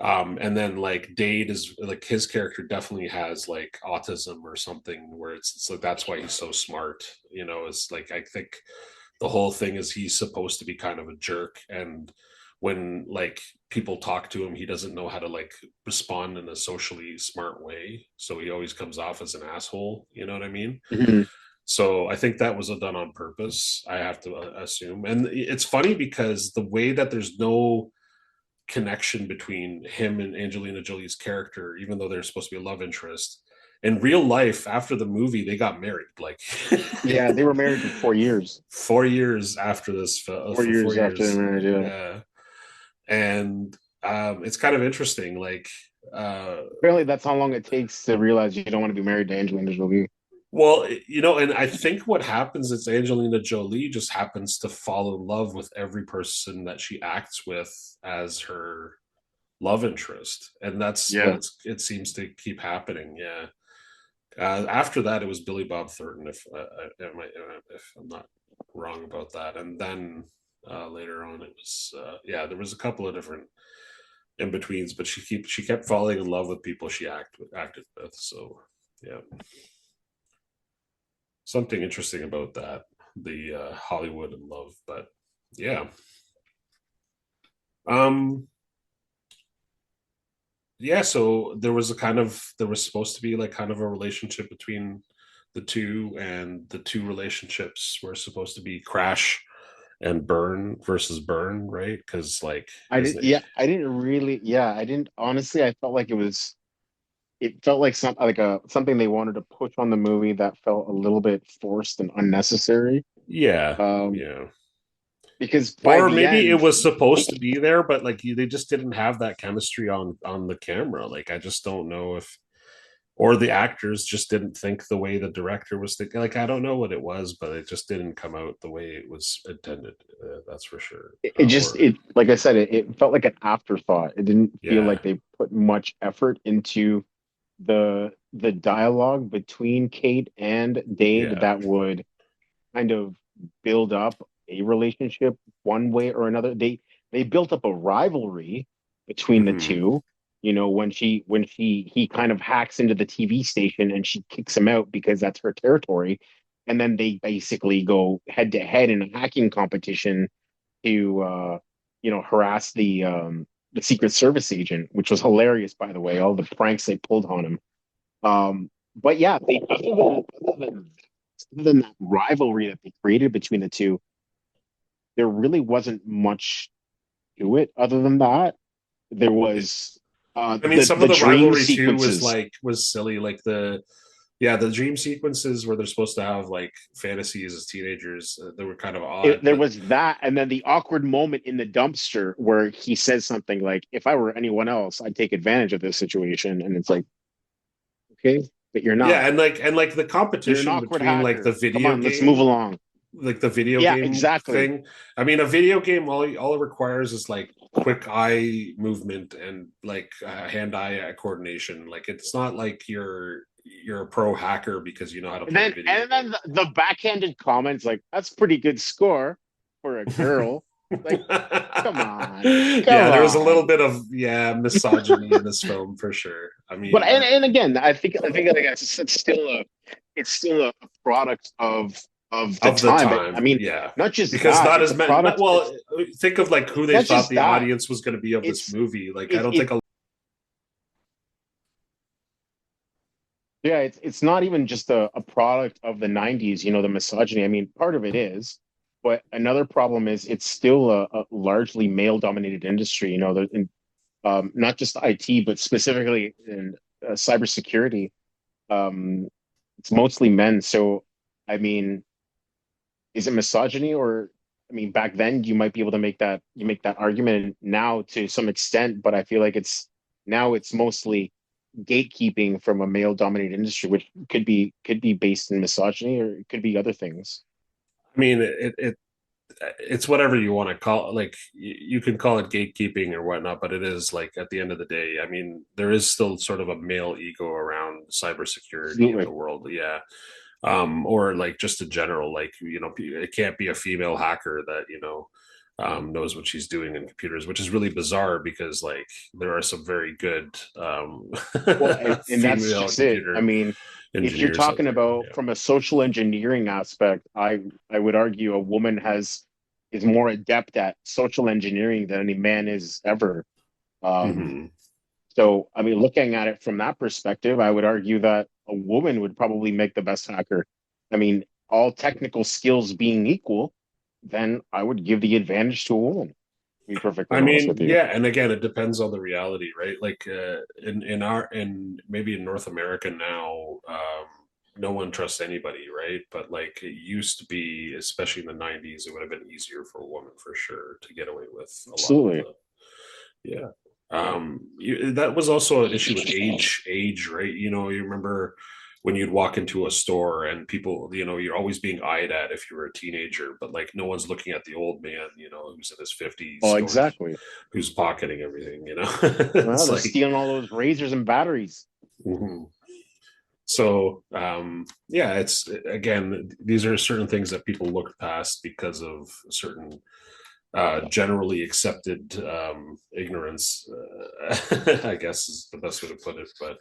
A: And then like Dade is like his character definitely has like autism or something where it's like that's why he's so smart. It's like I think the whole thing is he's supposed to be kind of a jerk, and when like people talk to him he doesn't know how to like respond in a socially smart way, so he always comes off as an asshole, you know what I mean?
B: Hmm.
A: So I think that was done on purpose, I have to assume. And it's funny because the way that there's no connection between him and Angelina Jolie's character, even though they're supposed to be a love interest. In real life, after the movie, they got married. Like
B: Yeah, they were married for 4 years.
A: 4 years after this,
B: Four
A: for four
B: years after they
A: years,
B: married, yeah.
A: yeah. And it's kind of interesting. Like,
B: Apparently, that's how long it takes to realize you don't want to be married to Angelina Jolie.
A: well, and I think what happens is Angelina Jolie just happens to fall in love with every person that she acts with as her love interest, and that's what
B: Yeah.
A: it seems to keep happening. Yeah. After that, it was Billy Bob Thornton, if I'm not wrong about that. And then later on, it was yeah, there was a couple of different in betweens, but she kept falling in love with people she acted with. So yeah, something interesting about that, the Hollywood and love. But yeah, um, yeah. So there was supposed to be like kind of a relationship between the two, and the two relationships were supposed to be crash and burn versus burn, right? Because like,
B: I
A: isn't
B: did,
A: it?
B: yeah, I didn't really, yeah, I didn't, honestly, I felt like it felt like something they wanted to push on the movie that felt a little bit forced and unnecessary.
A: Yeah,
B: Um,
A: yeah.
B: because by
A: Or
B: the
A: maybe it
B: end,
A: was supposed to be there, but like they just didn't have that chemistry on the camera. Like I just don't know if, or the actors just didn't think the way the director was thinking. Like I don't know what it was, but it just didn't come out the way it was intended. That's for sure. Or
B: like I said, it felt like an afterthought. It didn't feel
A: yeah,
B: like they put much effort into the dialogue between Kate and Dade
A: yeah.
B: that would kind of build up a relationship one way or another. They built up a rivalry between the
A: Hmm.
B: two. You know, when he kind of hacks into the TV station and she kicks him out because that's her territory. And then they basically go head to head in a hacking competition to harass the Secret Service agent, which was hilarious by the way, all the pranks they pulled on him. But yeah, other than that rivalry that they created between the two, there really wasn't much to it other than that. There was
A: I mean, some of
B: the
A: the
B: dream
A: rivalry too
B: sequences.
A: was silly. Like the dream sequences where they're supposed to have like fantasies as teenagers, they were kind of odd.
B: There
A: But
B: was that, and then the awkward moment in the dumpster where he says something like, "If I were anyone else, I'd take advantage of this situation." And it's like, okay, but you're
A: yeah,
B: not.
A: and like the
B: You're an
A: competition
B: awkward
A: between
B: hacker. Come on, let's move along.
A: like the video
B: Yeah,
A: game
B: exactly.
A: thing. I mean, a video game all it requires is like quick eye movement and like hand-eye coordination. Like it's not like you're a pro hacker because you know how to play a video
B: And then
A: game.
B: the backhanded comments like, "That's pretty good score for a girl." Like, come on, come
A: Yeah, there was a little
B: on.
A: bit of misogyny in this film for sure. I
B: But
A: mean,
B: and again, I think like it's still a product of the
A: of the
B: time. But I
A: time,
B: meant,
A: yeah,
B: not just
A: because
B: that,
A: not
B: it's
A: as
B: a
A: many.
B: product.
A: Well, think of like who
B: It's
A: they
B: not
A: thought
B: just
A: the
B: that.
A: audience was going to be of this
B: It's
A: movie. Like, I
B: it
A: don't
B: it
A: think a
B: yeah, it's not even just a product of the 90s, the misogyny. I mean, part of it is, but another problem is it's still a largely male-dominated industry, not just IT, but specifically in cybersecurity. Um, it's mostly men. So, I mean, is it misogyny or, I mean, back then you might be able to make that argument now to some extent, but I feel like it's mostly gatekeeping from a male dominated industry, which could be based in misogyny or it could be other things.
A: I mean, it's whatever you want to call it. Like, you can call it gatekeeping or whatnot, but it is like at the end of the day, I mean, there is still sort of a male ego around cybersecurity in the
B: Absolutely.
A: world. Yeah. Or like just in general, like, it can't be a female hacker that, knows what she's doing in computers, which is really bizarre because like there are some very good
B: Well, and that's
A: female
B: just it. I
A: computer
B: mean, if you're
A: engineers out
B: talking
A: there.
B: about from a social engineering aspect, I would argue a woman is more adept at social engineering than any man is ever.
A: Yeah.
B: Um,
A: Hmm.
B: so, I mean, looking at it from that perspective, I would argue that a woman would probably make the best hacker. I mean, all technical skills being equal, then I would give the advantage to a woman, to be perfectly
A: I
B: honest
A: mean,
B: with you.
A: yeah, and again, it depends on the reality, right? Like, in maybe in North America now, no one trusts anybody, right? But like it used to be, especially in the '90s, it would have been easier for a woman for sure to get away with a lot of
B: Absolutely.
A: the, yeah. That was also an issue with age, right? You remember when you'd walk into a store and people, you're always being eyed at if you were a teenager, but like no one's looking at the old man, who's in his 50s,
B: Well,
A: going,
B: exactly.
A: who's pocketing everything.
B: Well,
A: It's
B: they're
A: like,
B: stealing all those razors and batteries.
A: mhm. So, yeah, it's, again, these are certain things that people look past because of certain generally accepted ignorance, I guess is the best way to put it. But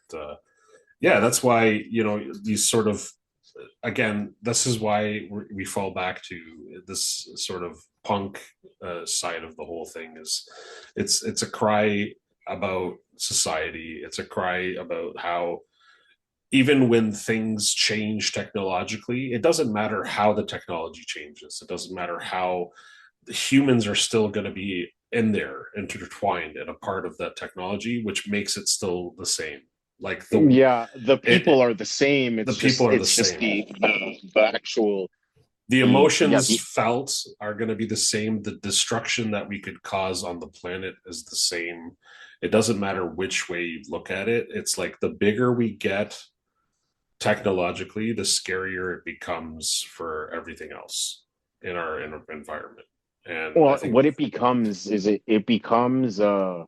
A: yeah, that's why, these sort of, again, this is why we fall back to this sort of punk side of the whole thing. Is it's a cry about society. It's a cry about how even when things change technologically, it doesn't matter how the technology changes. It doesn't matter how, humans are still going to be in there, intertwined and a part of that technology, which makes it still the same. Like
B: Yeah, the
A: it
B: people are the same.
A: the people are the
B: It's just
A: same.
B: the actual
A: The
B: yeah
A: emotions
B: the
A: felt are going to be the same. The destruction that we could cause on the planet is the same. It doesn't matter which way you look at it. It's like the bigger we get technologically, the scarier it becomes for everything else in our environment. And I
B: well,
A: think,
B: what it becomes is it becomes a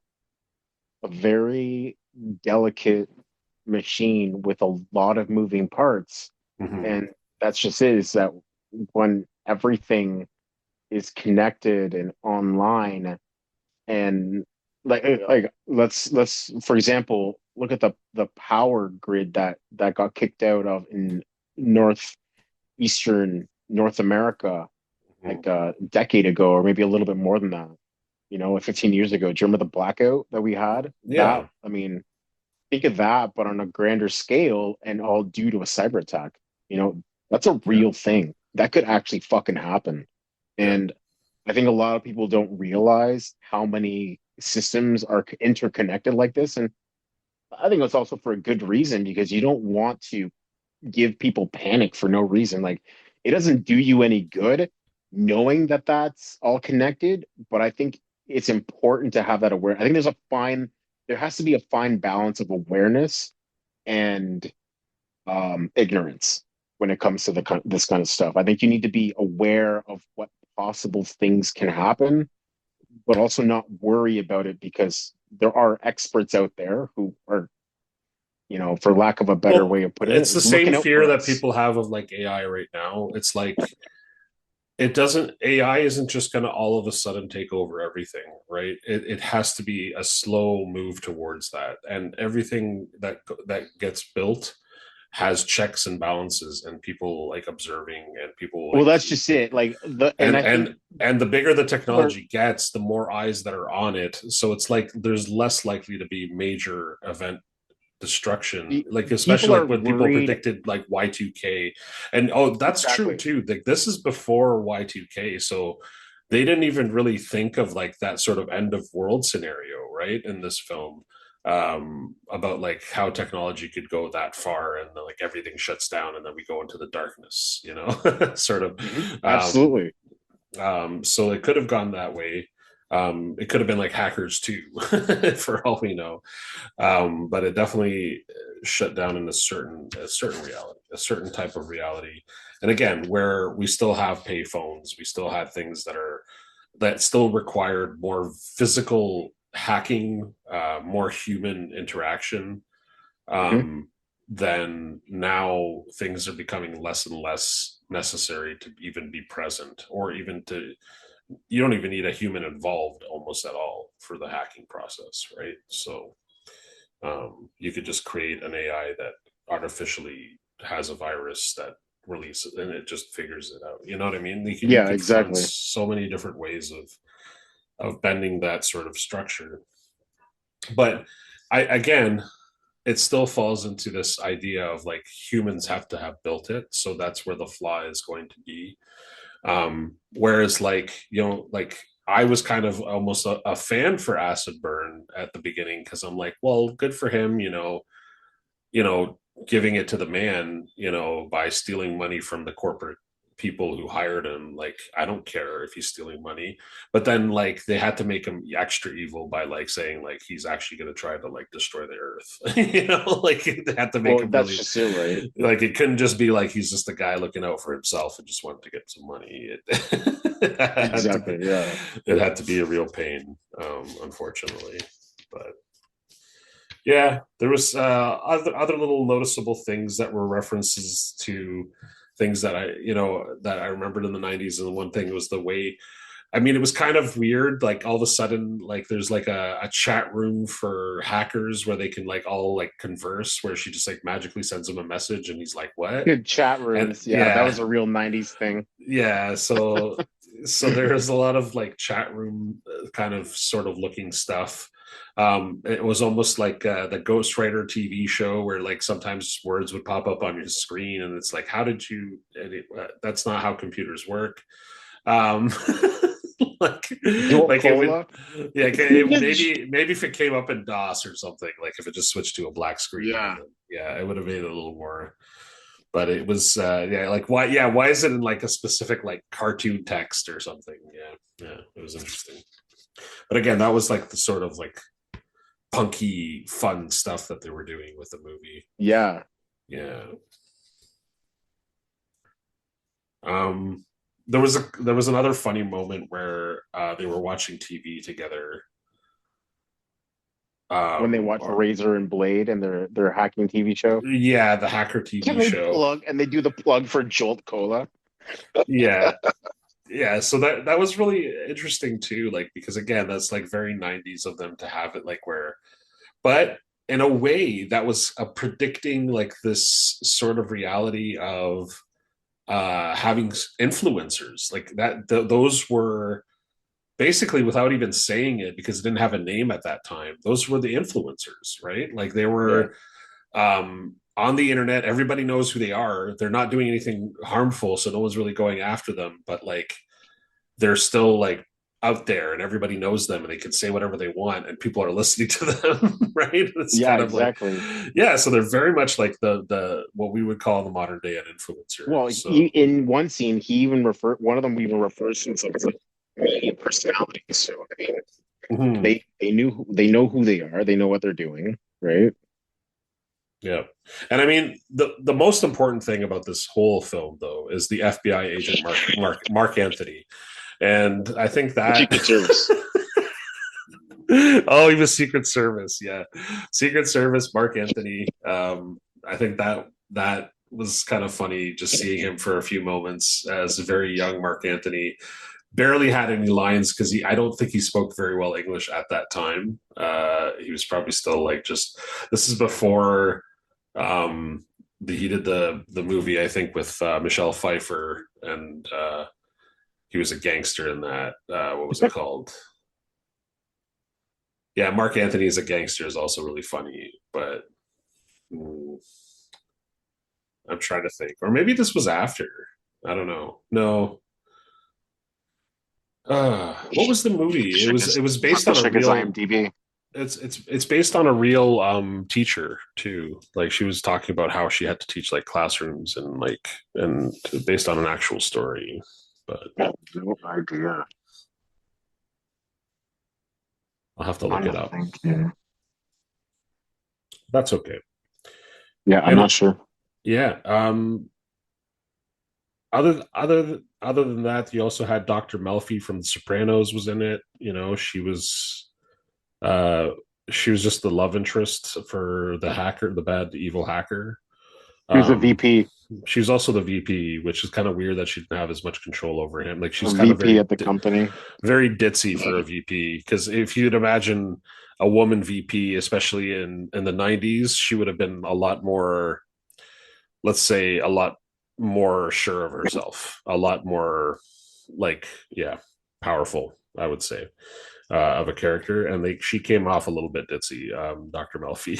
B: very delicate machine with a lot of moving parts,
A: mhm,
B: and that's just it. Is that when everything is connected and online, and like let's for example look at the power grid that got kicked out of in northeastern North America
A: mhm.
B: like a decade ago, or maybe a little bit more than that. 15 years ago. Do you remember the blackout that we had? That
A: Yeah.
B: I mean, think of that, but on a grander scale, and all due to a cyber attack. You know, that's a
A: Yeah.
B: real thing that could actually fucking happen.
A: Yeah.
B: And I think a lot of people don't realize how many systems are interconnected like this. And I think it's also for a good reason because you don't want to give people panic for no reason. Like it doesn't do you any good knowing that that's all connected. But I think it's important to have that aware. I think there has to be a fine balance of awareness and ignorance when it comes to this kind of stuff. I think you need to be aware of what possible things can happen, but also not worry about it because there are experts out there who are, for lack of a better
A: Well,
B: way of putting
A: it's
B: it,
A: the
B: is
A: same
B: looking out
A: fear
B: for
A: that
B: us.
A: people have of like AI right now. It's like it doesn't AI isn't just going to all of a sudden take over everything, right? It has to be a slow move towards that, and everything that gets built has checks and balances and people like observing and people
B: Well,
A: like,
B: that's just it. And
A: and
B: I think
A: the bigger the
B: people are
A: technology gets, the more eyes that are on it, so it's like there's less likely to be major event destruction, like
B: people
A: especially
B: are
A: like when people
B: worried.
A: predicted like Y2K. And oh, that's true
B: Exactly.
A: too, like this is before Y2K, so they didn't even really think of like that sort of end of world scenario, right, in this film, about like how technology could go that far and then, like everything shuts down and then we go into the darkness, sort of. um
B: Absolutely.
A: so it could have gone that way. It could have been like Hackers too, for all we know. But it definitely shut down in a certain reality, a certain type of reality. And again, where we still have pay phones, we still have things that still required more physical hacking, more human interaction.
B: Hmm.
A: Um, then now things are becoming less and less necessary to even be present, or even to, you don't even need a human involved almost at all for the hacking process, right? So you could just create an AI that artificially has a virus that releases and it just figures it out. You know what I mean? You
B: Yeah,
A: could find
B: exactly.
A: so many different ways of bending that sort of structure. But I again, it still falls into this idea of like humans have to have built it, so that's where the flaw is going to be. Whereas like, like I was kind of almost a fan for acid burn at the beginning because I'm like, well, good for him, you know, giving it to the man, by stealing money from the corporate people who hired him. Like, I don't care if he's stealing money. But then like they had to make him extra evil by like saying like he's actually going to try to like destroy the earth. Like they had to make
B: Well,
A: him
B: that's
A: really,
B: just it, right?
A: like it couldn't just be like he's just a guy looking out for himself and just wanted to get some money. It had to be,
B: Exactly. Yeah.
A: it had to be a real pain, unfortunately. But yeah, there was other little noticeable things that were references to things that I remembered in the '90s, and the one thing was the way. I mean, it was kind of weird. Like all of a sudden, like there's like a chat room for hackers where they can like all like converse, where she just like magically sends him a message, and he's like, "What?"
B: Good chat
A: And
B: rooms. Yeah, that
A: yeah,
B: was a real 90s thing.
A: yeah. So there's a lot of like chat room kind of sort of looking stuff. It was almost like the Ghostwriter TV show where like sometimes words would pop up on your screen and it's like, how did you? That's not how computers work. Um, like
B: Jolt
A: like it would,
B: Cola.
A: yeah, maybe if it came up in DOS or something, like if it just switched to a black screen, and
B: Yeah.
A: then, yeah, it would have made it a little more. But it was yeah, like why is it in like a specific like cartoon text or something? Yeah, it was interesting. But again, that was like the sort of like punky fun stuff that they were doing with the movie.
B: Yeah.
A: Yeah. um there was another funny moment where they were watching TV together.
B: When they watch
A: Or
B: Razor and Blade and their hacking TV show.
A: yeah, the hacker
B: Can
A: TV
B: they
A: show.
B: plug and they do the plug for Jolt Cola?
A: Yeah, yeah, so that was really interesting too, like because again that's like very '90s of them to have it like where, but in a way that was predicting like this sort of reality of having influencers like that. Those were basically, without even saying it because it didn't have a name at that time, those were the influencers, right? Like they
B: Yeah.
A: were on the internet, everybody knows who they are, they're not doing anything harmful, so no one's really going after them, but like they're still like out there and everybody knows them and they can say whatever they want and people are listening to them. Right, it's
B: Yeah,
A: kind of like,
B: exactly.
A: yeah, so they're very much like the what we would call the modern day an influencer.
B: Well,
A: So
B: in one scene, he even refer one of them even refers to himself as a media personality. So I mean,
A: mhm.
B: they know who they are, they know what they're doing, right?
A: Yeah, and I mean the most important thing about this whole film though is the FBI agent Mark Anthony, and I think that
B: Secret Service.
A: oh, he was Secret Service. Yeah, Secret Service. Mark Anthony. I think that was kind of funny just seeing him for a few moments as a very young Mark Anthony. Barely had any lines because I don't think he spoke very well English at that time. He was probably still like just. This is before he did the movie I think with Michelle Pfeiffer and he was a gangster in that. What was it called? Yeah, Mark Anthony as a gangster is also really funny, but mm, I'm trying to think, or maybe this was after. I don't know. No, what was the movie? It was
B: We'll have
A: based
B: to
A: on a
B: check his
A: real.
B: IMDb.
A: It's based on a real teacher too. Like she was talking about how she had to teach like classrooms and like and based on an actual story. But
B: No idea.
A: I'll have to look
B: I'm
A: it up.
B: thinking.
A: That's okay.
B: Yeah, I'm
A: And
B: not sure.
A: yeah, other than that, you also had Dr. Melfi from The Sopranos was in it. She was uh she was just the love interest for the hacker, the bad evil hacker.
B: He was a
A: Um,
B: VP,
A: she was also the VP, which is kind of weird that she didn't have as much control over him. Like
B: a
A: she's kind of
B: VP at the company.
A: very ditzy for a VP. Because if you'd imagine a woman VP, especially in the '90s, she would have been a lot more, let's say, a lot more sure of herself, a lot more like, yeah, powerful, I would say, of a character. And she came off a little bit ditzy, Dr. Melfi.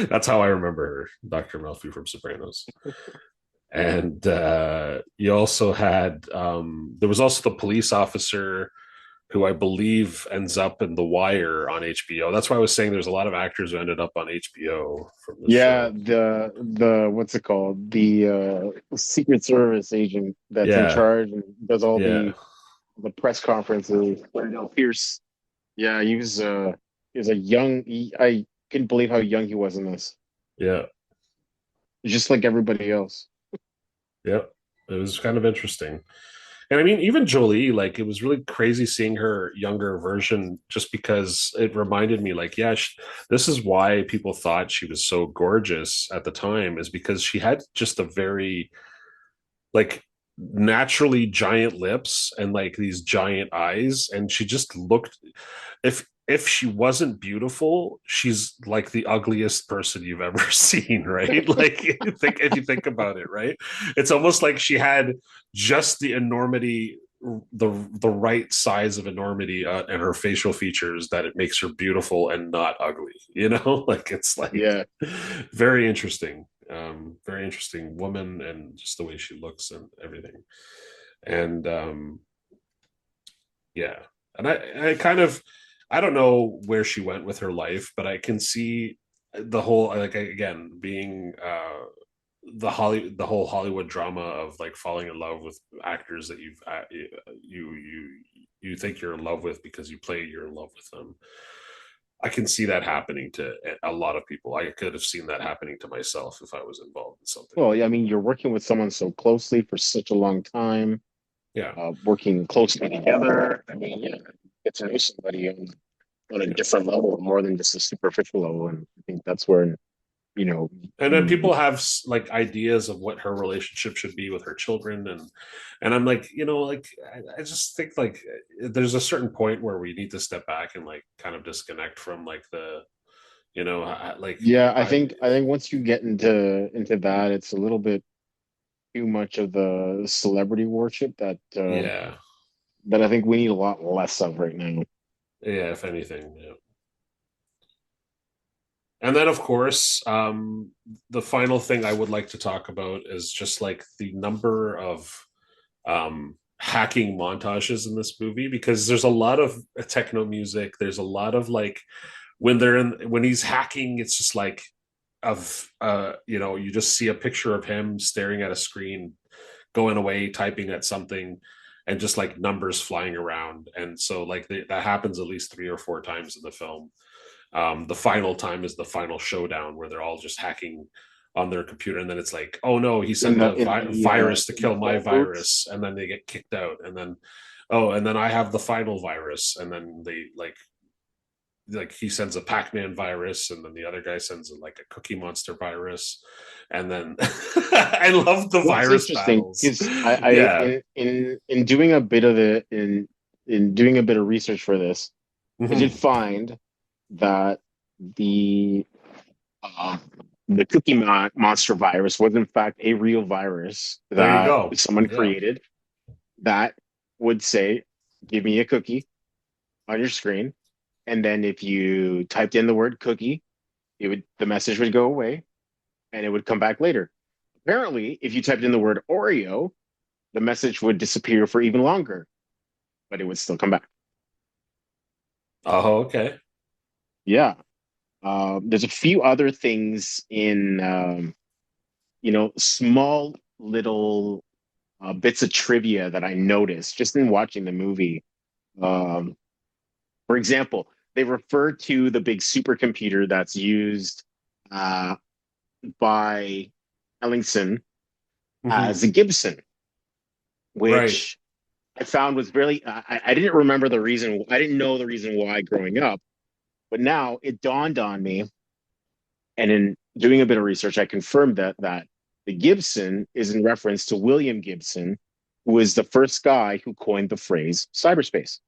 A: That's how I remember her, Dr. Melfi from Sopranos. And you also had there was also the police officer who I believe ends up in The Wire on HBO. That's why I was saying there's a lot of actors who ended up on HBO from the
B: Yeah,
A: show.
B: the what's it called? The Secret Service agent that's in
A: Yeah,
B: charge and does all
A: yeah,
B: the press conferences. No, Pierce. Yeah, he was a young. I couldn't believe how young he was in this,
A: yeah,
B: just like everybody else.
A: yeah. It was kind of interesting. And I mean, even Jolie, like, it was really crazy seeing her younger version just because it reminded me, like, yeah, this is why people thought she was so gorgeous at the time, is because she had just a very, like, naturally giant lips and like these giant eyes. And she just looked, if she wasn't beautiful, she's like the ugliest person you've ever seen, right? Like if you think about it, right? It's almost like she had just the enormity, the right size of enormity, and her facial features, that it makes her beautiful and not ugly. Like it's like
B: Yeah,
A: very interesting. Very interesting woman, and just the way she looks and everything. And yeah, and I kind of, I don't know where she went with her life, but I can see the whole, like, again, being the whole Hollywood drama of like falling in love with actors that you think you're in love with because you're in love with them. I can see that happening to a lot of people. I could have seen that happening to myself if I was involved in something
B: well,
A: like
B: yeah, I
A: that.
B: mean, you're working with someone so closely for such a long time,
A: Yeah.
B: working closely together. I mean, yeah, get to know somebody on a
A: Yeah.
B: different level, more than just a superficial level, and I think that's where you know,
A: And then
B: you,
A: people have like ideas of what her relationship should be with her children, and I'm like, like, I just think, like, there's a certain point where we need to step back and like kind of disconnect from like the, like,
B: yeah,
A: I
B: I think once you get into that, it's a little bit too much of the celebrity worship
A: yeah,
B: that I think we need a lot less of right now.
A: yeah, if anything, yeah. And then, of course, the final thing I would like to talk about is just like the number of hacking montages in this movie, because there's a lot of techno music. There's a lot of like, when he's hacking, it's just like, you just see a picture of him staring at a screen, going away, typing at something, and just like numbers flying around. And so like that happens at least 3 or 4 times in the film. The final time is the final showdown where they're all just hacking on their computer, and then it's like, oh no, he sent a virus to
B: In the
A: kill my
B: phone booths.
A: virus, and then they get kicked out, and then, oh, and then I have the final virus, and then they like he sends a Pac-Man virus, and then the other guy sends like a Cookie Monster virus, and then I love the
B: Well, it's
A: virus
B: interesting
A: battles.
B: because
A: Yeah.
B: in doing a bit of it in doing a bit of research for this, I did
A: Mm-hmm.
B: find that the uh, the Monster virus was in fact a real virus
A: There you
B: that
A: go.
B: someone
A: Yeah.
B: created that would say, "Give me a cookie" on your screen, and then if you typed in the word cookie, the message would go away and it would come back later. Apparently, if you typed in the word Oreo, the message would disappear for even longer, but it would still come back.
A: Oh, okay.
B: Yeah. There's a few other things in, small little bits of trivia that I noticed just in watching the movie. Um, for example, they refer to the big supercomputer that's used uh, by Ellingson
A: Mm-hmm.
B: as a Gibson,
A: Right.
B: which I found was really I didn't remember the reason. I didn't know the reason why growing up, but now it dawned on me. And in doing a bit of research, I confirmed that the Gibson is in reference to William Gibson, who was the first guy who coined the phrase cyberspace.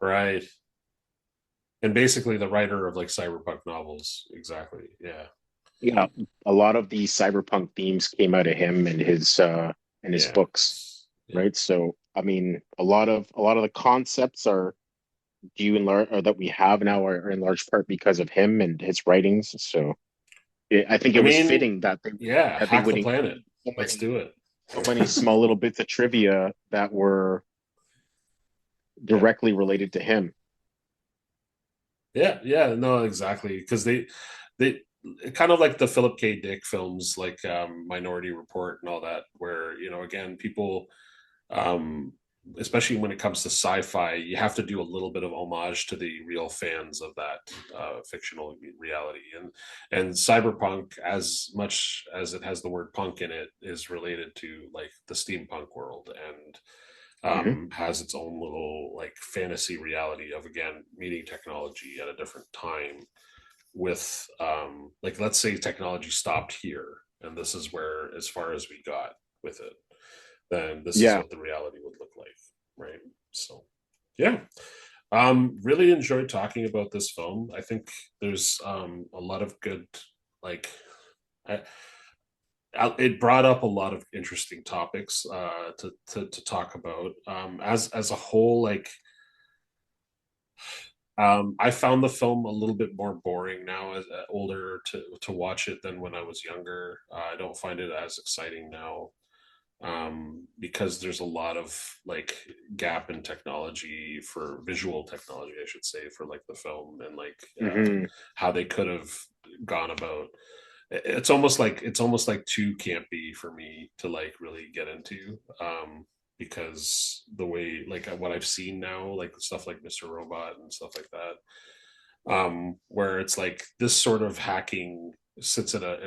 A: Right. And basically the writer of like cyberpunk novels. Exactly. Yeah.
B: Yeah, a lot of the cyberpunk themes came out of him and his
A: Yeah.
B: books,
A: Yeah.
B: right? So I mean, a lot of the concepts are due in large or that we have now are in large part because of him and his writings. So I think
A: I
B: it was
A: mean,
B: fitting that
A: yeah,
B: they
A: hack
B: would
A: the planet.
B: include so
A: Let's
B: many
A: do it.
B: small little bits of trivia that were
A: Yeah.
B: directly related to him.
A: Yeah, yeah, no, exactly. Because they kind of like the Philip K. Dick films, like Minority Report and all that, where again, people, um, especially when it comes to sci-fi, you have to do a little bit of homage to the real fans of that fictional reality, and cyberpunk, as much as it has the word punk in it, is related to like the steampunk world and
B: Hmm.
A: has its own little like fantasy reality of again meeting technology at a different time with like let's say technology stopped here and this is where as far as we got with it, then this is
B: Yeah,
A: what the reality would look like, right? So yeah, really enjoyed talking about this film. I think there's a lot of good like I, it brought up a lot of interesting topics to talk about. As a whole, like I found the film a little bit more boring now as older to watch it than when I was younger. I don't find it as exciting now because there's a lot of like gap in technology for visual technology, I should say, for like the film and like
B: hmm,
A: how they could have gone about. It's almost like too campy for me to like really get into because the way like what I've seen now, like stuff like Mr. Robot and stuff like that, where it's like this sort of hacking sits in a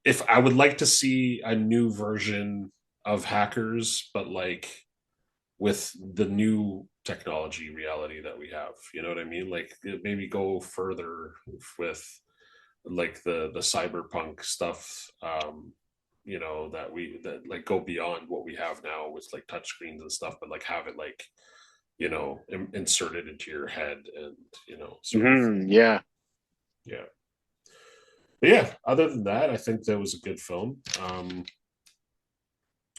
A: if I would like to see a new version of hackers, but like with the new technology reality that we have, you know what I mean? Like maybe go further with like the cyberpunk stuff, that like go beyond what we have now with like touchscreens and stuff, but like have it like inserted into your head and sort of
B: hmm, yeah,
A: yeah. But yeah, other than that, I think that was a good film.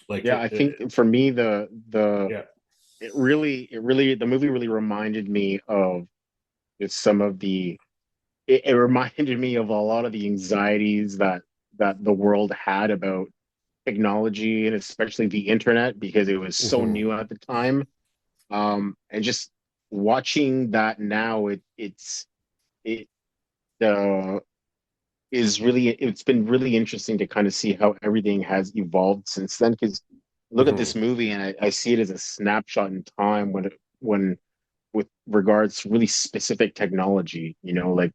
A: Like
B: yeah. I think for me,
A: yeah.
B: the movie really reminded me of some of it reminded me of a lot of the anxieties that the world had about technology and especially the internet because it was so
A: Mhm.
B: new at the time. And just watching that now, it uh, it's been really interesting to kind of see how everything has evolved since then. Because look at this
A: Mhm.
B: movie and I see it as a snapshot in time when with regards to really specific technology, like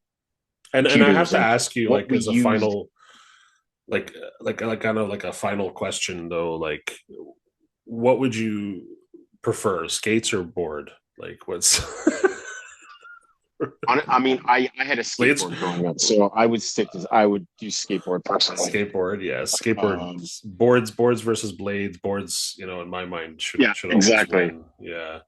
A: And I have
B: computers
A: to
B: and
A: ask you,
B: what
A: like,
B: we
A: as a
B: used.
A: final, like kind of like a final question, though, like, what would you prefer, skates or board? Like, what's
B: I mean, I had a
A: blades?
B: skateboard growing up, so I would do skateboard personally.
A: Skateboard, yeah, skateboard
B: Um,
A: boards versus blades. Boards, in my mind, should
B: yeah,
A: should always
B: exactly.
A: win. Yeah,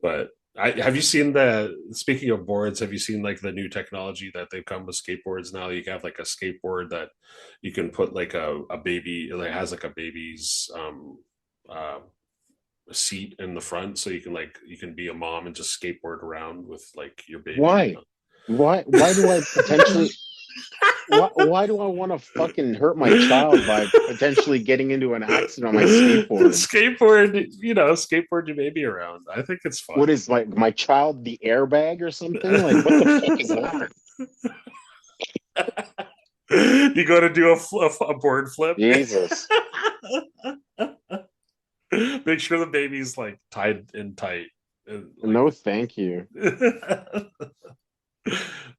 A: but have you seen the speaking of boards, have you seen like the new technology that they've come with skateboards now? You have like a skateboard that you can put like a baby, it has like a baby's uh seat in the front, so you can be a mom and just skateboard around with like your baby.
B: Why? Why do I potentially why do I want to fucking hurt my child by potentially getting into an accident on my skateboard?
A: Skateboard your baby around. I think it's fun.
B: What is my child the airbag or something? Like what the fuck is that?
A: You go to do a board flip.
B: Jesus.
A: Make sure the baby's like tied in tight. And, like,
B: No, thank you.
A: but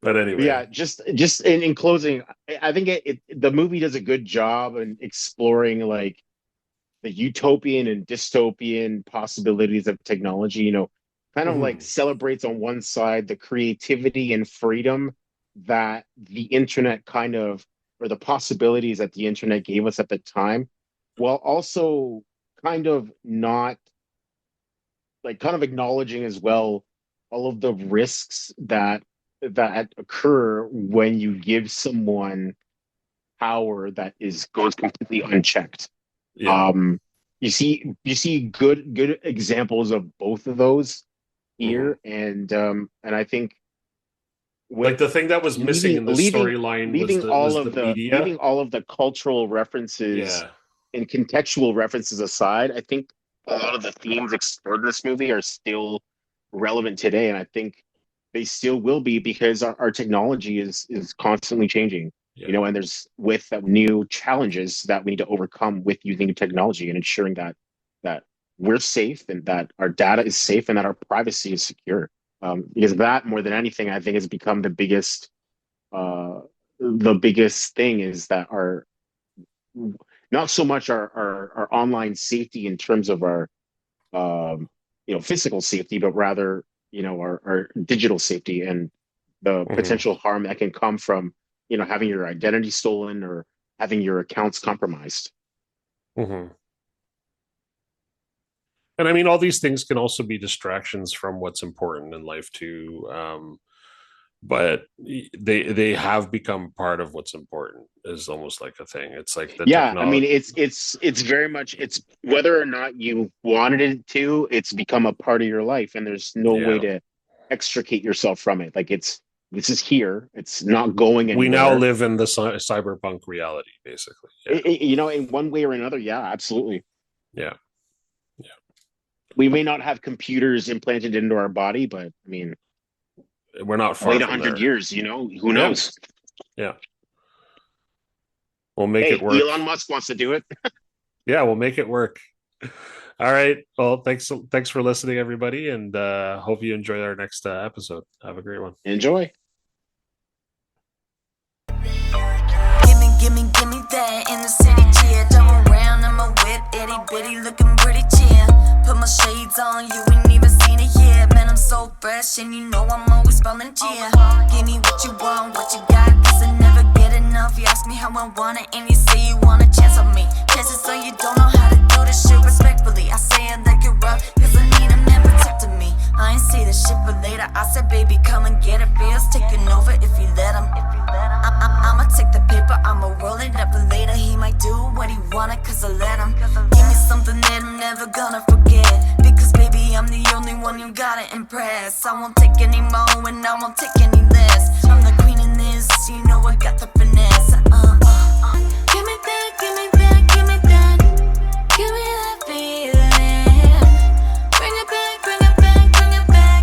B: But
A: anyway,
B: yeah, just in closing, I think the movie does a good job in exploring like utopian and dystopian possibilities of technology, kind of like
A: Hmm.
B: celebrates on one side the creativity and freedom that the internet kind of, or the possibilities that the internet gave us at the time, while also kind of not like kind of acknowledging as well all of the risks that occur when you give someone power that is goes completely unchecked.
A: Yeah.
B: Um, you see good examples of both of those
A: Hmm.
B: here, and I think
A: Like
B: with
A: the thing that was missing
B: leaving
A: in this
B: leaving
A: storyline was
B: leaving
A: the
B: all
A: was the
B: of the
A: media.
B: leaving all of the cultural references
A: Yeah.
B: and contextual references aside, I think a lot of the themes explored in this movie are still relevant today, and I think they still will be because our technology is constantly changing.
A: Yeah.
B: And there's with new challenges that we need to overcome with using new technology and ensuring that we're safe and that our data is safe and that our privacy is secure. Because that more than anything, I think has become uh, the biggest thing is that our not so much our online safety in terms of our physical safety, but rather our digital safety and the
A: Hmm.
B: potential harm that can come from having your identity stolen or having your accounts compromised.
A: Hmm. And I mean, all these things can also be distractions from what's important in life too. But they have become part of what's important is almost like a thing. It's like the
B: Yeah, I mean
A: technology.
B: it's very much it's whether or not you wanted it to, it's become a part of your life, and there's no way
A: Yeah.
B: to extricate yourself from it. Like this is here. It's not going
A: We now
B: anywhere.
A: live in the cyberpunk reality, basically. Yeah.
B: In one way or another, yeah, absolutely.
A: Yeah.
B: We may not have computers implanted into our body, but I mean,
A: We're not far
B: wait a
A: from
B: hundred
A: there.
B: years, who
A: Yeah.
B: knows?
A: Yeah. We'll make it
B: Hey,
A: work.
B: Elon Musk wants to do it.
A: Yeah, we'll make it work. All right. Well, thanks for listening, everybody, and hope you enjoy our next episode. Have a great one.
B: Enjoy.
C: Give me that in the city cheer. Double round in my whip, itty bitty, looking pretty chill. Put my shades on, you ain't even seen it yet. Man, I'm so fresh, and you know I'm always spelling cheer. Give me what you want, what you got, cause I never get enough. You ask me how I want it, and you say you want a chance on me. Chances are you don't know how to do this shit respectfully. I say it like it rough, cause I need a man protecting me. I ain't say this shit for later. I said, baby, come and get it. Feels taking over if you let him. I'ma take the paper, I'ma roll it up, and later he might do what he wanted, cause I let him. Give me something that I'm never gonna forget, because baby, I'm the only one you gotta impress. I won't take any more, and I won't take any less. I'm the queen in this, you know I got the finesse. Give me that, give me that, give me that. Give me that feeling. Bring it back, bring it back, bring it back.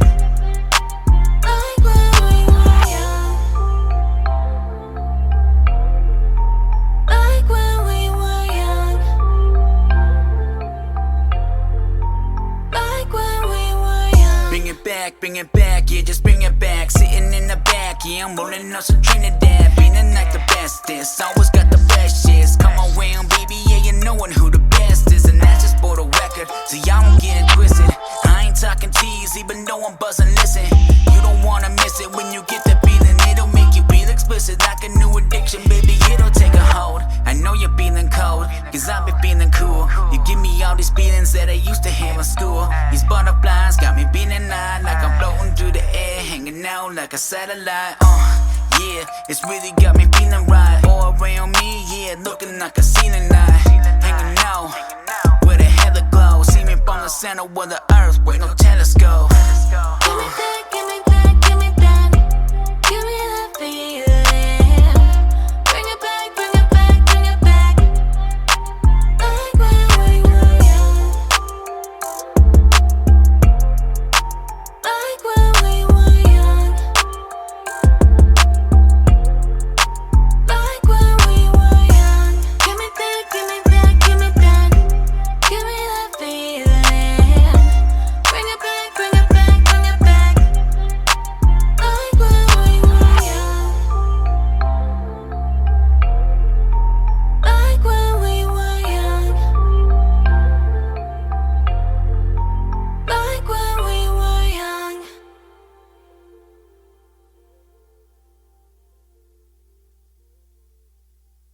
C: Like when we were young. Like when we were young. Like when we were young.
D: Bring it back, yeah, just bring it back. Sitting in the back, yeah, I'm rolling on some Trinidad. Feeling like the bestest, always got the best shits. Come around, baby, yeah, you knowin' who the best is. And that's just for the record, so y'all don't get it twisted. I ain't talking cheese, even though I'm buzzing, listen. You don't wanna miss it when you get the feeling. It'll make you feel explicit like a new addiction, baby, it'll take a hold. I know you're feeling cold, cause I've been feeling cool. You give me all these feelings that I used to have in school. These butterflies got me feeling light, like I'm floating through the air, hanging out like a satellite. Yeah, it's really got me feeling right. All around me, yeah, looking like a ceiling light. Hanging out with a hella glow. See me from the center of the earth with no telescope.